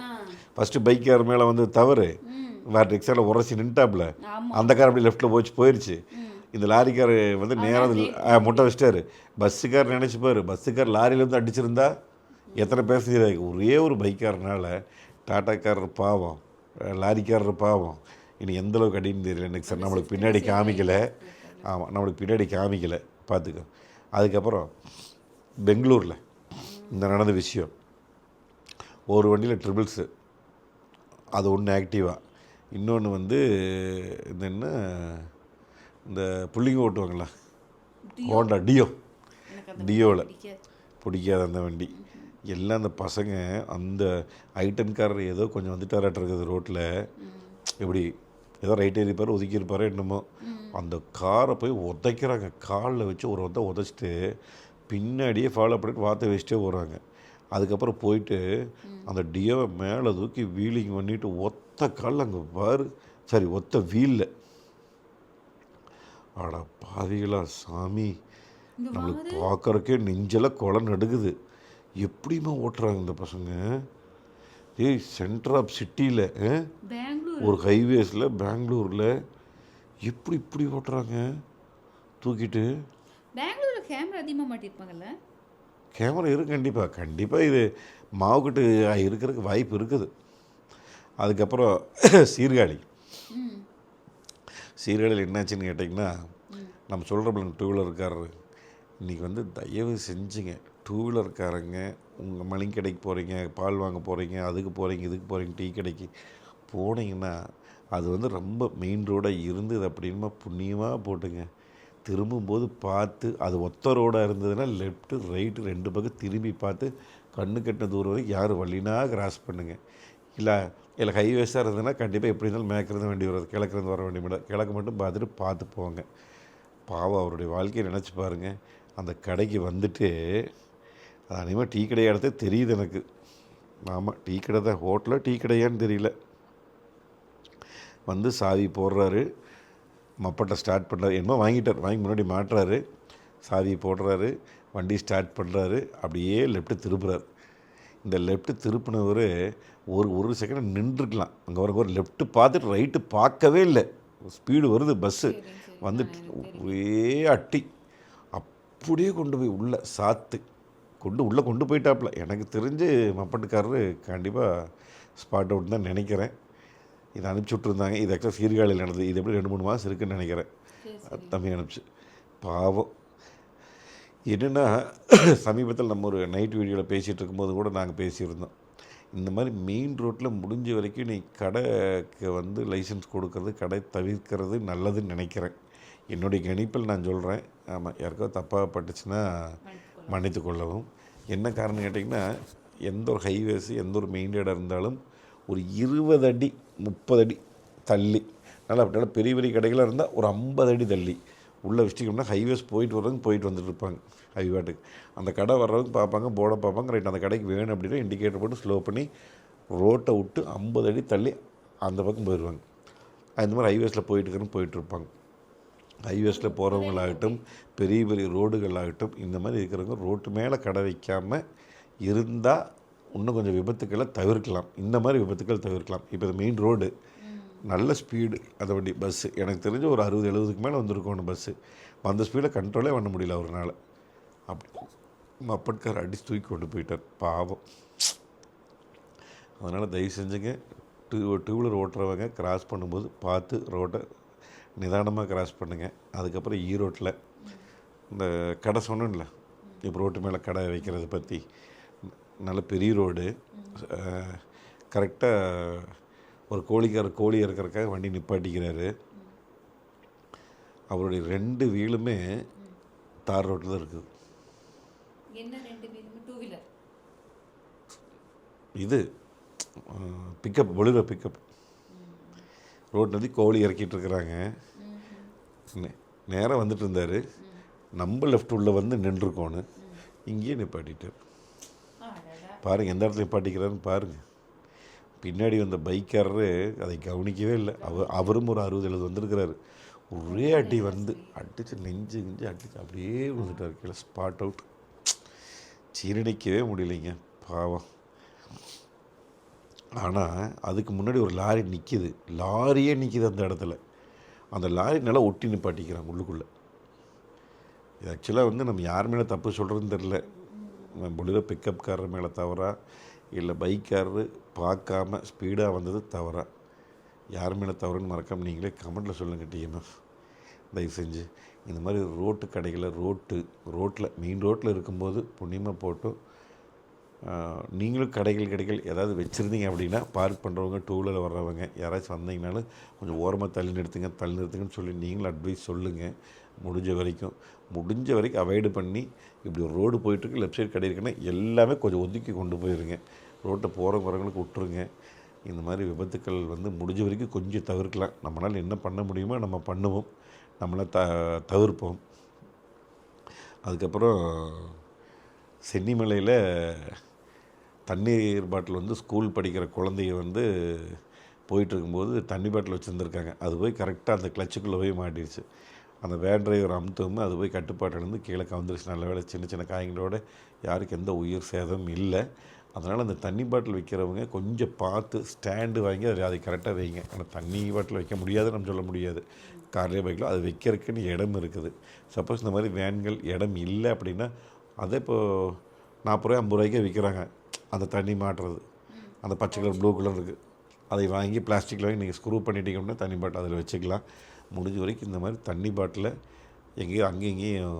ஃபஸ்ட்டு பைக் கார் மேலே வந்து தவறு, வேறு நெக்ஸானில் உரசி நின்ட்டாப்புல. அந்த கார் அப்படியே லெஃப்ட்டில் போயிடுச்சு. இந்த லாரிக்கார் வந்து நேராக முட்டை வச்சிட்டாரு. பஸ்ஸுக்கார் நினச்சிப்பார், பஸ்ஸுக்கார் லாரியில் வந்து அடிச்சிருந்தா எத்தனை பேசஞ்சர் ஆகி. ஒரே ஒரு பைக்காரனால டாட்டாக்காரர் பாவம், லாரிக்காரர் பாவம். இனி எந்தளவுக்கு அடின்னு தெரியல. நெக்ஸான் நம்மளுக்கு பின்னாடி காமிக்கலை. ஆமாம், நம்மளுக்கு பின்னாடி காமிக்கலை, பார்த்துக்கோ. அதுக்கப்புறம் பெங்களூரில் இந்த நடந்த விஷயம், ஒரு வண்டியில் ட்ரிபிள்ஸு, அது ஒன்று ஆக்டிவா, இன்னொன்று வந்து இந்த என்ன இந்த புள்ளிங்க ஓட்டுவாங்களா, ஹோண்டா டியோவில் பிடிக்காத அந்த வண்டி. எல்லாம் அந்த பசங்க அந்த ஐட்டன்காரர் ஏதோ கொஞ்சம் வந்துட்டாராட்டிருக்குது ரோட்டில், எப்படி ஏதோ ரைட் ஏறிப்பார் ஒதுக்கியிருப்பாரோ என்னமோ, அந்த காரை போய் உதைக்கிறாங்க. காலில் வச்சு ஒரு உதைச்சிட்டு பின்னாடியே ஃபாலோ பண்ணிட்டு வார்த்தை வச்சுட்டே போகிறாங்க. அதுக்கப்புறம் போயிட்டு அந்த டியோவை மேலே தூக்கி வீலிங் பண்ணிவிட்டு ஒத்த காலில் அங்கே பாரு, சரி ஒத்த வீலில். ஆடா பாவிகளா சாமி, நம்மளுக்கு பார்க்குறக்கே நெஞ்செல்லாம் கொலை நடுக்குது. எப்படிமா ஓட்டுறாங்க இந்த பசங்க? சென்டர் ஆஃப் சிட்டியில் ஒரு ஹைவேஸில் பெங்களூரில் இப்படி ஓட்டுறாங்க தூக்கிட்டு. பெங்களூரில் கேமரா அதிகமாக மாட்டிருப்பாங்கல்ல? கேமரா இருக்குது கண்டிப்பாக இது மாவுக்கட்டு இருக்கிறதுக்கு வாய்ப்பு இருக்குது. அதுக்கப்புறம் சீர்காழியில் என்னாச்சுன்னு கேட்டிங்கன்னா, நம்ம சொல்கிறப்ப 2 வீலர்காரர் இன்றைக்கி வந்து தயவு செஞ்சுங்க, 2 வீலர்காரங்க உங்கள் மளிகை கடைக்கு போகிறீங்க, பால் வாங்க போகிறீங்க, அதுக்கு போகிறீங்க, இதுக்கு போகிறீங்க, டீ கடைக்கு போனீங்கன்னா அது வந்து ரொம்ப மெயின் ரோடாக இருந்தது அப்படின்மா புண்ணியமாக போட்டுங்க. திரும்பும்போது பார்த்து, அது ஒத்த ரோடாக இருந்ததுன்னா லெஃப்ட்டு ரைட்டு 2 பக்கம் திரும்பி பார்த்து கண்ணு கட்டின தூரம் வரைக்கும் யார் வழினா கிராஸ் பண்ணுங்க. இல்லை ஹைவேஸாக இருந்ததுன்னா கண்டிப்பாக எப்படி இருந்தாலும் மேற்கிறது வண்டி வர்றது, கிழக்குறது வர வண்டி மட்டும் கிழக்கு மட்டும் பார்த்து போங்க. பாவம் அவருடைய வாழ்க்கையை நினச்சி பாருங்கள். அந்த கடைக்கு வந்துட்டு அது அனிமேல் டீ கடையை இடத்த தெரியுது எனக்கு. ஆமாம், டீ கடை தான், ஹோட்டலில் டீ கடையான்னு தெரியல. வந்து சாவி போடுறாரு, மப்பட்டை ஸ்டார்ட் பண்ணுறாரு, என்னமோ வாங்கிட்டார், வாங்கி முன்னாடி மாட்டுறாரு, சாவி போடுறாரு, வண்டி ஸ்டார்ட் பண்ணுறாரு, அப்படியே லெஃப்ட்டு திருப்புறாரு. இந்த லெஃப்ட்டு திருப்பினவர் ஒரு செகண்ட் நின்றுருக்கலாம். அங்கே ஒரு லெஃப்ட்டு பார்த்துட்டு ரைட்டு பார்க்கவே இல்லை. ஸ்பீடு வருது பஸ்ஸு, வந்துட்டு எனக்கு தெரியும். ஒரே அட்டி அப்படியே கொண்டு போய் உள்ளே சாத்து உள்ளே கொண்டு போயிட்டாப்புல. எனக்கு தெரிஞ்சு மப்பட்டுக்காரரு கண்டிப்பாக ஸ்பாட் அவுட் தான் நினைக்கிறேன். இதை அனுப்பிச்சி விட்ருந்தாங்க. இது ஆக்சுவலாக சீர்காழியில் நடந்தது. இது எப்படி 2-3 மாதம் இருக்குதுன்னு நினைக்கிறேன். சரி சரி. தம்பி அனுப்பிச்சு பாவம். என்னென்னா சமீபத்தில் நம்ம ஒரு நைட் வீடியோவில் பேசிகிட்டு இருக்கும்போது கூட நாங்கள் பேசியிருந்தோம். இந்த மாதிரி மெயின் ரோட்டில் முடிஞ்ச வரைக்கும் நீ கடைக்கு வந்து லைசன்ஸ் கொடுக்கறது, கடை தவிர்க்கிறது நல்லதுன்னு நினைக்கிறேன். என்னுடைய கணிப்பில் நான் சொல்கிறேன். ஆமாம், யாருக்காவது தப்பாக பட்டுச்சுன்னா மன்னித்து கொள்ளவும். என்ன காரணம் கேட்டிங்கன்னா, எந்த ஒரு ஹைவேஸு எந்த ஒரு மெயின் ரோடாக இருந்தாலும் ஒரு 20 அடி 30 அடி தள்ளி, நல்லா அப்படி நல்லா பெரிய பெரிய கடைகளாக இருந்தால் ஒரு 50 அடி தள்ளி உள்ளே வச்சுட்டோம்னா ஹைவேஸ் போயிட்டு வர்றவங்க போயிட்டு வந்துட்டு இருப்பாங்க ஹைவேட்டுக்கு. அந்த கடை வர்றவங்க பார்ப்பாங்க, போர்டை பார்ப்பாங்க, ரைட் அந்த கடைக்கு வேணும் அப்படின்னா இண்டிகேட்டர் போட்டு ஸ்லோ பண்ணி ரோட்டை விட்டு 50 அடி தள்ளி அந்த பக்கம் போயிடுவாங்க. அந்த மாதிரி ஹைவேஸில் போயிட்டுருப்பாங்க. ஹைவேஸில் போகிறவங்களாகட்டும், பெரிய பெரிய ரோடுகளாகட்டும், இந்த மாதிரி இருக்கிறவங்க ரோட்டு மேலே கடை வைக்காமல் இருந்தால் இன்னும் கொஞ்சம் விபத்துக்களை தவிர்க்கலாம். இந்த மாதிரி விபத்துக்கள் தவிர்க்கலாம். இப்போ இது மெயின் ரோடு, நல்ல ஸ்பீடு அந்த வண்டி பஸ்ஸு எனக்கு தெரிஞ்சு ஒரு 60-70க்கு மேலே வந்திருக்கணும் பஸ்ஸு. அந்த ஸ்பீடை கண்ட்ரோலே பண்ண முடியல அவரால். அப்படி மப்பட்கார் அடிச்சு தூக்கி கொண்டு போயிட்டார் பாவம். அதனால் தயவு செஞ்சுங்க, டூ வீலர் ஓட்டுறவங்க கிராஸ் பண்ணும்போது பார்த்து ரோட்டை நிதானமாக கிராஸ் பண்ணுங்கள். அதுக்கப்புறம் ஈரோட்டில் இந்த கடை சொன்னேன்ல, இப்போ ரோட்டு மேலே கடை வைக்கிறது பற்றி, நல்ல பெரிய ரோடு, கரெக்டாக ஒரு கோழி இறக்கறக்காக வண்டி நிப்பாட்டிக்கிறாரு. அவருடைய 2 வீலுமே தார் ரோட்டில் தான் இருக்குது. என்ன 2 வீலுமே டூ வீலர்? இது பிக்கப், பொலிரோ பிக்கப். ரோட்லேருந்து கோழி இறக்கிட்டு இருக்கிறாங்க. நேராக வந்துட்டு இருந்தார். நம்ம லெஃப்ட் உள்ள வந்து நின்றுருக்கோன்னு இங்கேயே நிப்பாட்டிட்டார். பாருங்கள் எந்த இடத்துல நிப்பாட்டிக்கிறாருன்னு பாருங்கள். பின்னாடி வந்த பைக்காரரு அதை கவனிக்கவே இல்லை. அவரும் ஒரு 60-70 வந்திருக்கிறாரு. ஒரே அடி வந்து அடித்து நெஞ்சு அடித்து அப்படியே விழுந்துட்டார் கீழே. Spot out. சீரணிக்கவே முடியலைங்க பாவம். ஆனால் அதுக்கு முன்னாடி ஒரு லாரி நிற்கிது. லாரியே நிற்கிது அந்த இடத்துல. அந்த லாரி நல்லா ஒட்டி நிப்பாட்டிக்கிறாங்க உள்ளுக்குள்ளே. இது ஆக்சுவலாக வந்து நம்ம யார் மேலே தப்பு சொல்கிறதுன்னு தெரில. பொலிரோ பிக்கப்காரர் மேலே தவறா, இல்லை பைக்காரரு பார்க்காம ஸ்பீடாக வந்தது தவறா, யார் மேலே தவறுன்னு மறக்காமல் நீங்களே கமெண்ட்டில் சொல்லுங்கள் டிஎம்எஃப். தயவு செஞ்சு இந்த மாதிரி ரோட்டு கடைகளை ரோட்டில் மெயின் ரோட்டில் இருக்கும்போது புண்ணியமாக போட்டும் நீங்களும் கடைகள் ஏதாவது வச்சுருந்தீங்க அப்படின்னா, பார்க் பண்ணுறவங்க, டூ வீலரில் வர்றவங்க யாராச்சும் வந்தீங்கனாலும் கொஞ்சம் ஓரமாக தள்ளி நிறுத்துங்கன்னு சொல்லி நீங்களும் அட்வைஸ் சொல்லுங்கள். முடிஞ்ச வரைக்கும் அவாய்டு பண்ணி, இப்படி ஒரு ரோடு போயிட்டுருக்கு, லெஃப்ட் சைடு கடை இருக்குன்னா எல்லாமே கொஞ்சம் ஒதுக்கி கொண்டு போயிருங்க. ரோட்டை போகிறவங்களுக்கு விட்டுருங்க. இந்த மாதிரி விபத்துக்கள் வந்து முடிஞ்ச வரைக்கும் கொஞ்சம் தவிர்க்கலாம். நம்மளால் என்ன பண்ண முடியுமோ நம்ம பண்ணுவோம், நம்மளை தவிர்ப்போம். அதுக்கப்புறம் சென்னிமலையில் தண்ணீர் பாட்டில் வந்து ஸ்கூல் படிக்கிற குழந்தைய வந்து போயிட்டுருக்கும்போது தண்ணி பாட்டில் வச்சுருந்துருக்காங்க. அது போய் கரெக்டாக அந்த கிளச்சுக்குள்ளே போய் மாட்டிடுச்சு. அந்த வேன் டிரைவர் அமுத்தவும் அது போய் கட்டுப்பாட்டிலேருந்து கீழே கவுந்துருச்சு. நல்ல வேலை சின்ன காயங்களோட யாருக்கு எந்த உயிர் சேதமும் இல்லை. அதனால் அந்த தண்ணி பாட்டில் வைக்கிறவங்க கொஞ்சம் பார்த்து ஸ்டாண்டு வாங்கி அதை கரெக்டாக வைங்க. ஆனால் தண்ணி பாட்டில் வைக்க முடியாதுன்னு நம்ம சொல்ல முடியாது. கார்லேயே பைக்கில் அது வைக்கிறதுக்குன்னு இடம் இருக்குது. சப்போஸ் இந்த மாதிரி வேன்கள் இடம் இல்லை அப்படின்னா, அதை இப்போது 40 ரூபாய் 50 ரூபாய்க்கே விற்கிறாங்க. அந்த தண்ணி மாட்டுறது, அந்த பச்சை கலர் ப்ளூ கலர் இருக்குது. அதை வாங்கி பிளாஸ்டிக்கில் வாங்கி நீங்கள் ஸ்க்ரூ பண்ணிட்டீங்க அப்படின்னா தண்ணி பாட்டில் அதில் வச்சுக்கலாம். முடிஞ்ச வரைக்கும் இந்த மாதிரி தண்ணி பாட்டில் எங்கேயும் அங்கேயும்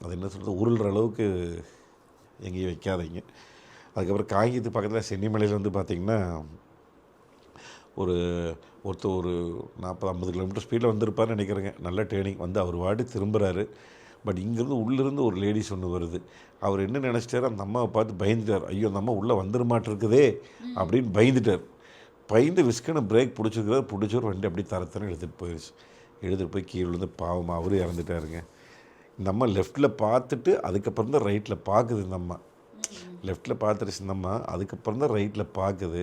அது என்ன சொல்கிறது, உருள்ற அளவுக்கு எங்கேயும் வைக்காதீங்க. அதுக்கப்புறம் காகித்து பக்கத்தில் சென்னிமலையில் வந்து பார்த்திங்கன்னா, ஒருத்தர் ஒரு 40-50 கிலோமீட்டர் ஸ்பீடில் வந்திருப்பார்னு நினைக்கிறேங்க. நல்ல டேர்னிங் வந்து அவர் வாடி திரும்புகிறாரு. பட் இங்கேருந்து உள்ளேருந்து ஒரு லேடிஸ் ஒன்று வருது. அவர் என்ன நினச்சிட்டாரு, அந்த அம்மாவை பார்த்து பயந்துட்டார். ஐயோ அந்த அம்மா உள்ளே வந்துருமாட்டிருக்குதே அப்படின்னு பயந்துட்டார். பயந்து விஸ்கனை பிரேக் பிடிச்சவர் வண்டி அப்படி தரத்தனை எடுத்துகிட்டு போய் கீழே விழுந்து பாவமாக அவரும் இறந்துட்டாருங்க. இந்த அம்மா லெஃப்ட்டில் பார்த்துட்டு அதுக்கப்புறம் தான் ரைட்டில் பார்க்குது. இந்த அம்மா லெஃப்ட்டில் பார்த்துருச்சு. இந்த அம்மா அதுக்கப்புறம் தான் ரைட்டில் பார்க்குது.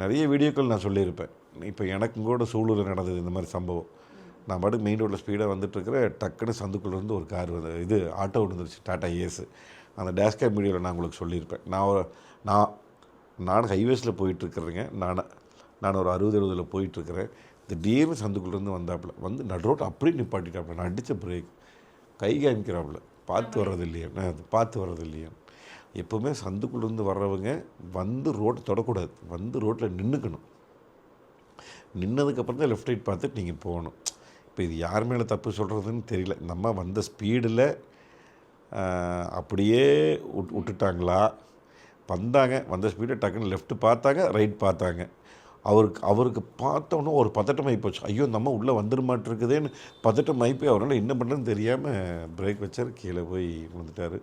நிறைய வீடியோக்கள் நான் சொல்லியிருப்பேன். இப்போ எனக்கும் கூட சூலூரில் நடந்தது இந்த மாதிரி சம்பவம். நான் பாட்டுக்கு மெயின் ரோட்டில் ஸ்பீடாக வந்துட்டுருக்கிற டக்குன்னு சந்துக்குள்ளேருந்து ஒரு கார் வந்து ஆட்டோ வந்துருச்சு, டாட்டா ஏஸு. அந்த டேஷ்கேம் வீடியோவில் நான் உங்களுக்கு சொல்லியிருப்பேன். நான் ஹைவேஸில் போயிட்டுருக்குறேங்க. நான் ஒரு 60-70 போயிட்டுருக்கிறேன். திடீர்னு சந்துக்குள்ளேருந்து வந்தாப்புல வந்து நடுரோட்டை அப்படியே நிப்பாட்டிட்டாப்புல. நான் அடித்த பிரேக் கை காமிக்கிறாப்புல. பார்த்து வர்றது இல்லையா, அது பார்த்து வர்றது இல்லையா. எப்போவுமே சந்துக்குள்ளேருந்து வர்றவங்க வந்து ரோட்டை தொடக்கூடாது, வந்து ரோட்டில் நின்றுக்கணும். நின்னதுக்கப்புறம் தான் லெஃப்ட் ரைட் பார்த்துட்டு நீங்கள் போகணும். இப்போ இது யார் மேலே தப்பு சொல்கிறதுன்னு தெரியல. நம்ம வந்த ஸ்பீடில் அப்படியே விட்டுட்டாங்களா, வந்தாங்க, வந்த ஸ்பீடை டக்குன்னு லெஃப்ட் பார்த்தாங்க, ரைட் பார்த்தாங்க. அவருக்கு பார்த்தோன்னே ஒரு பதட்டமாகி போச்சு. ஐயோ நம்ம உள்ளே வந்துருமாட்டிருக்குதேன்னு பதட்டமாகி போய் அவரால் என்ன பண்ணுறதுன்னு தெரியாமல் பிரேக் வச்சார், கீழே போய் விழுந்துட்டார்.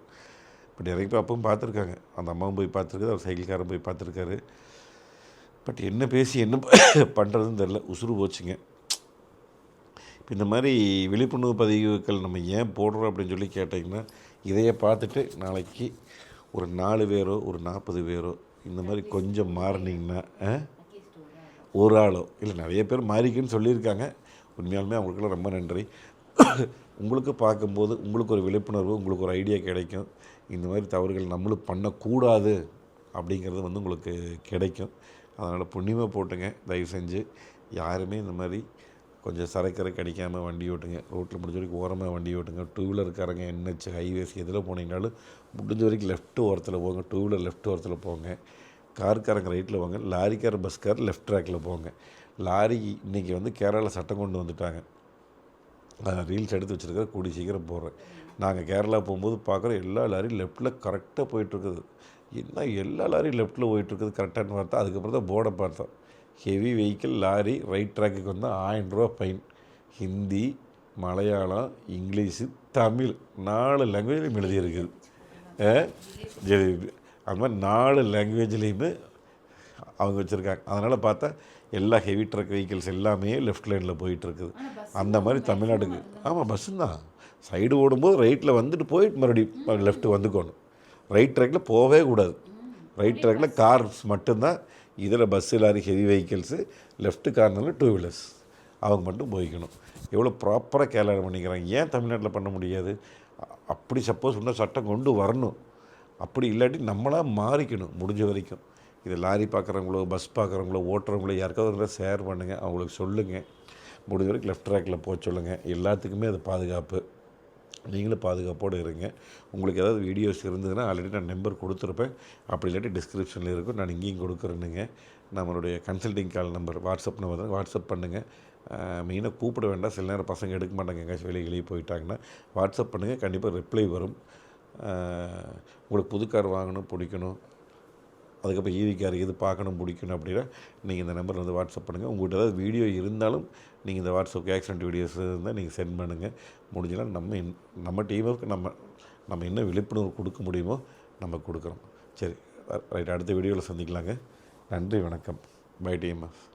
இப்போ நிறைய பேர் அப்பவும் பார்த்துருக்காங்க. அந்த அம்மாவும் போய் பார்த்துருக்குது, அவர் சைக்கிள்காரன் போய் பார்த்துருக்காரு. பட் என்ன பேசி என்ன பண்ணுறதுன்னு தெரில, உசுறு போச்சுங்க. இப்போ இந்த மாதிரி விழிப்புணர்வு பதிவுகள் நம்ம ஏன் போடுறோம் அப்படின்னு சொல்லி கேட்டிங்கன்னா, இதையே பார்த்துட்டு நாளைக்கு ஒரு 4 பேரோ ஒரு 40 பேரோ இந்த மாதிரி கொஞ்சம் மாறினீங்கன்னா, ஒரு ஆளோ இல்லை நிறைய பேர் மாறிக்குன்னு சொல்லியிருக்காங்க. உண்மையாலுமே அவங்களுக்கெல்லாம் ரொம்ப நன்றி. உங்களுக்கு பார்க்கும்போது உங்களுக்கு ஒரு விழிப்புணர்வு, உங்களுக்கு ஒரு ஐடியா கிடைக்கும். இந்த மாதிரி தவறுகள் நம்மளும் பண்ணக்கூடாது அப்படிங்கிறது வந்து உங்களுக்கு கிடைக்கும். அதனால் புண்ணியமாக போட்டுங்க. தயவு செஞ்சு யாருமே இந்த மாதிரி கொஞ்சம் சரக்கரை கடிக்காமல் வண்டி ஓட்டுங்க. ரோட்டில் முடிஞ்ச வரைக்கும் ஓரமாக வண்டி ஓட்டுங்க. டூ வீலர்காரங்க என்ஹெச், ஹைவேஸ் எதில் போனீங்கனாலும் முடிஞ்ச வரைக்கும் லெஃப்ட் ஓரத்தில் போங்க. டூ வீலர் லெஃப்ட் ஓரத்தில் போங்க. கார்காரங்க ரைட்டில் போங்க. லாரிக்கார பஸ்கார் லெஃப்ட் ட்ராக்கில் போங்க. லாரி இன்றைக்கி வந்து கேரளா சட்டம் கொண்டு வந்துட்டாங்க. ரீல்ஸ் எடுத்து வச்சுருக்கிற கூடி சீக்கிரம் போடுறேன். நாங்கள் கேரளா போகும்போது பார்க்குறோம் எல்லா லாரியும் லெஃப்ட்டில் கரெக்டாக போயிட்டுருக்குது. என்ன எல்லா லாரியும் லெஃப்ட்டில் போயிட்டுருக்குது கரெக்டானு பார்த்தா அதுக்கப்புறம் தான் போர்டை பார்த்தோம். ஹெவி வெஹிக்கிள் லாரி ரைட் ட்ராக்குக்கு வந்தால் 1000 ரூபா ஃபைன். ஹிந்தி, மலையாளம், இங்கிலீஷு, தமிழ் 4 லாங்குவேஜ்லையும் எழுதியிருக்குது. அது மாதிரி 4 லாங்குவேஜ்லேயுமே அவங்க வச்சுருக்காங்க. அதனால் பார்த்தா எல்லா ஹெவி ட்ரக் வெஹிக்கிள்ஸ் எல்லாமே லெஃப்ட் லைனில் போயிட்டுருக்குது. அந்த மாதிரி தமிழ்நாட்டுக்கு ஆமாம் பஸ்ஸும் தான். சைடு ஓடும்போது ரைட்டில் வந்துட்டு போயிட்டு மறுபடியும் லெஃப்ட்டு வந்துக்கணும். ரைட் ட்ராக்கில் போகவே கூடாது. ரைட் ட்ராக்கில் கார்ஸ் மட்டும்தான். இதில் bus, lorry, heavy vehicles, left கார்னரில் டூ வீலர்ஸ் அவங்க மட்டும் போய்க்கணும். எவ்வளோ ப்ராப்பராக கேலரி பண்ணிக்கிறாங்க. ஏன் தமிழ்நாட்டில் பண்ண முடியாது? அப்படி சப்போஸ் இன்னும் சட்டம் கொண்டு வரணும். அப்படி இல்லாட்டி நம்மளாக மாறிக்கணும் முடிஞ்ச வரைக்கும். இது லாரி பார்க்குறவங்களோ, பஸ் பார்க்குறவங்களோ, ஓட்டுறவங்களோ யாருக்காவது இருந்தால் ஷேர் பண்ணுங்கள், அவங்களுக்கு சொல்லுங்கள். முடிஞ்ச வரைக்கும் லெஃப்ட் ட்ராக்கில் போக சொல்லுங்கள். எல்லாத்துக்குமே அது பாதுகாப்பு. நீங்களும் பாதுகாப்போடு இருங்க. உங்களுக்கு ஏதாவது வீடியோஸ் இருந்ததுன்னா ஆல்ரெடி நான் நம்பர் கொடுத்துருப்பேன். அப்படி இல்லாட்டி டிஸ்கிரிப்ஷனில் இருக்கும், நான் இங்கேயும் கொடுக்குறேனுங்க. நம்மளுடைய கன்சல்டிங் கால் நம்பர் வாட்ஸ்அப் நம்பர் தான். வாட்ஸ்அப் பண்ணுங்கள். மெயினாக கூப்பிட வேண்டாம். சில நேரம் பசங்க எடுக்க மாட்டாங்க, எங்கேயாச்சும் வெளியே போயிட்டாங்கன்னா வாட்ஸ்அப் பண்ணுங்கள், கண்டிப்பாக ரிப்ளை வரும். உங்களுக்கு புது கார் வாங்கணும் பிடிக்கணும், அதுக்கப்புறம் ஈவி கார் இது பார்க்கணும் பிடிக்கணும் அப்படின்னா நீங்கள் இந்த நம்பரில் வந்து வாட்ஸ்அப் பண்ணுங்கள். உங்கள்கிட்ட ஏதாவது வீடியோ இருந்தாலும் நீங்கள் இந்த வாட்ஸ்அப்புக்கு ஆக்சிடென்ட் வீடியோஸ் இருந்தால் நீங்கள் சென்ட் பண்ணுங்கள். முடிஞ்சலாம் நம்ம டீமுக்கு நம்ம என்ன விழிப்புணர்வு கொடுக்க முடியுமோ நம்ம கொடுக்குறோம். சரி ரைட், அடுத்த வீடியோவில் சந்திக்கலாங்க. நன்றி, வணக்கம். Bye TMF.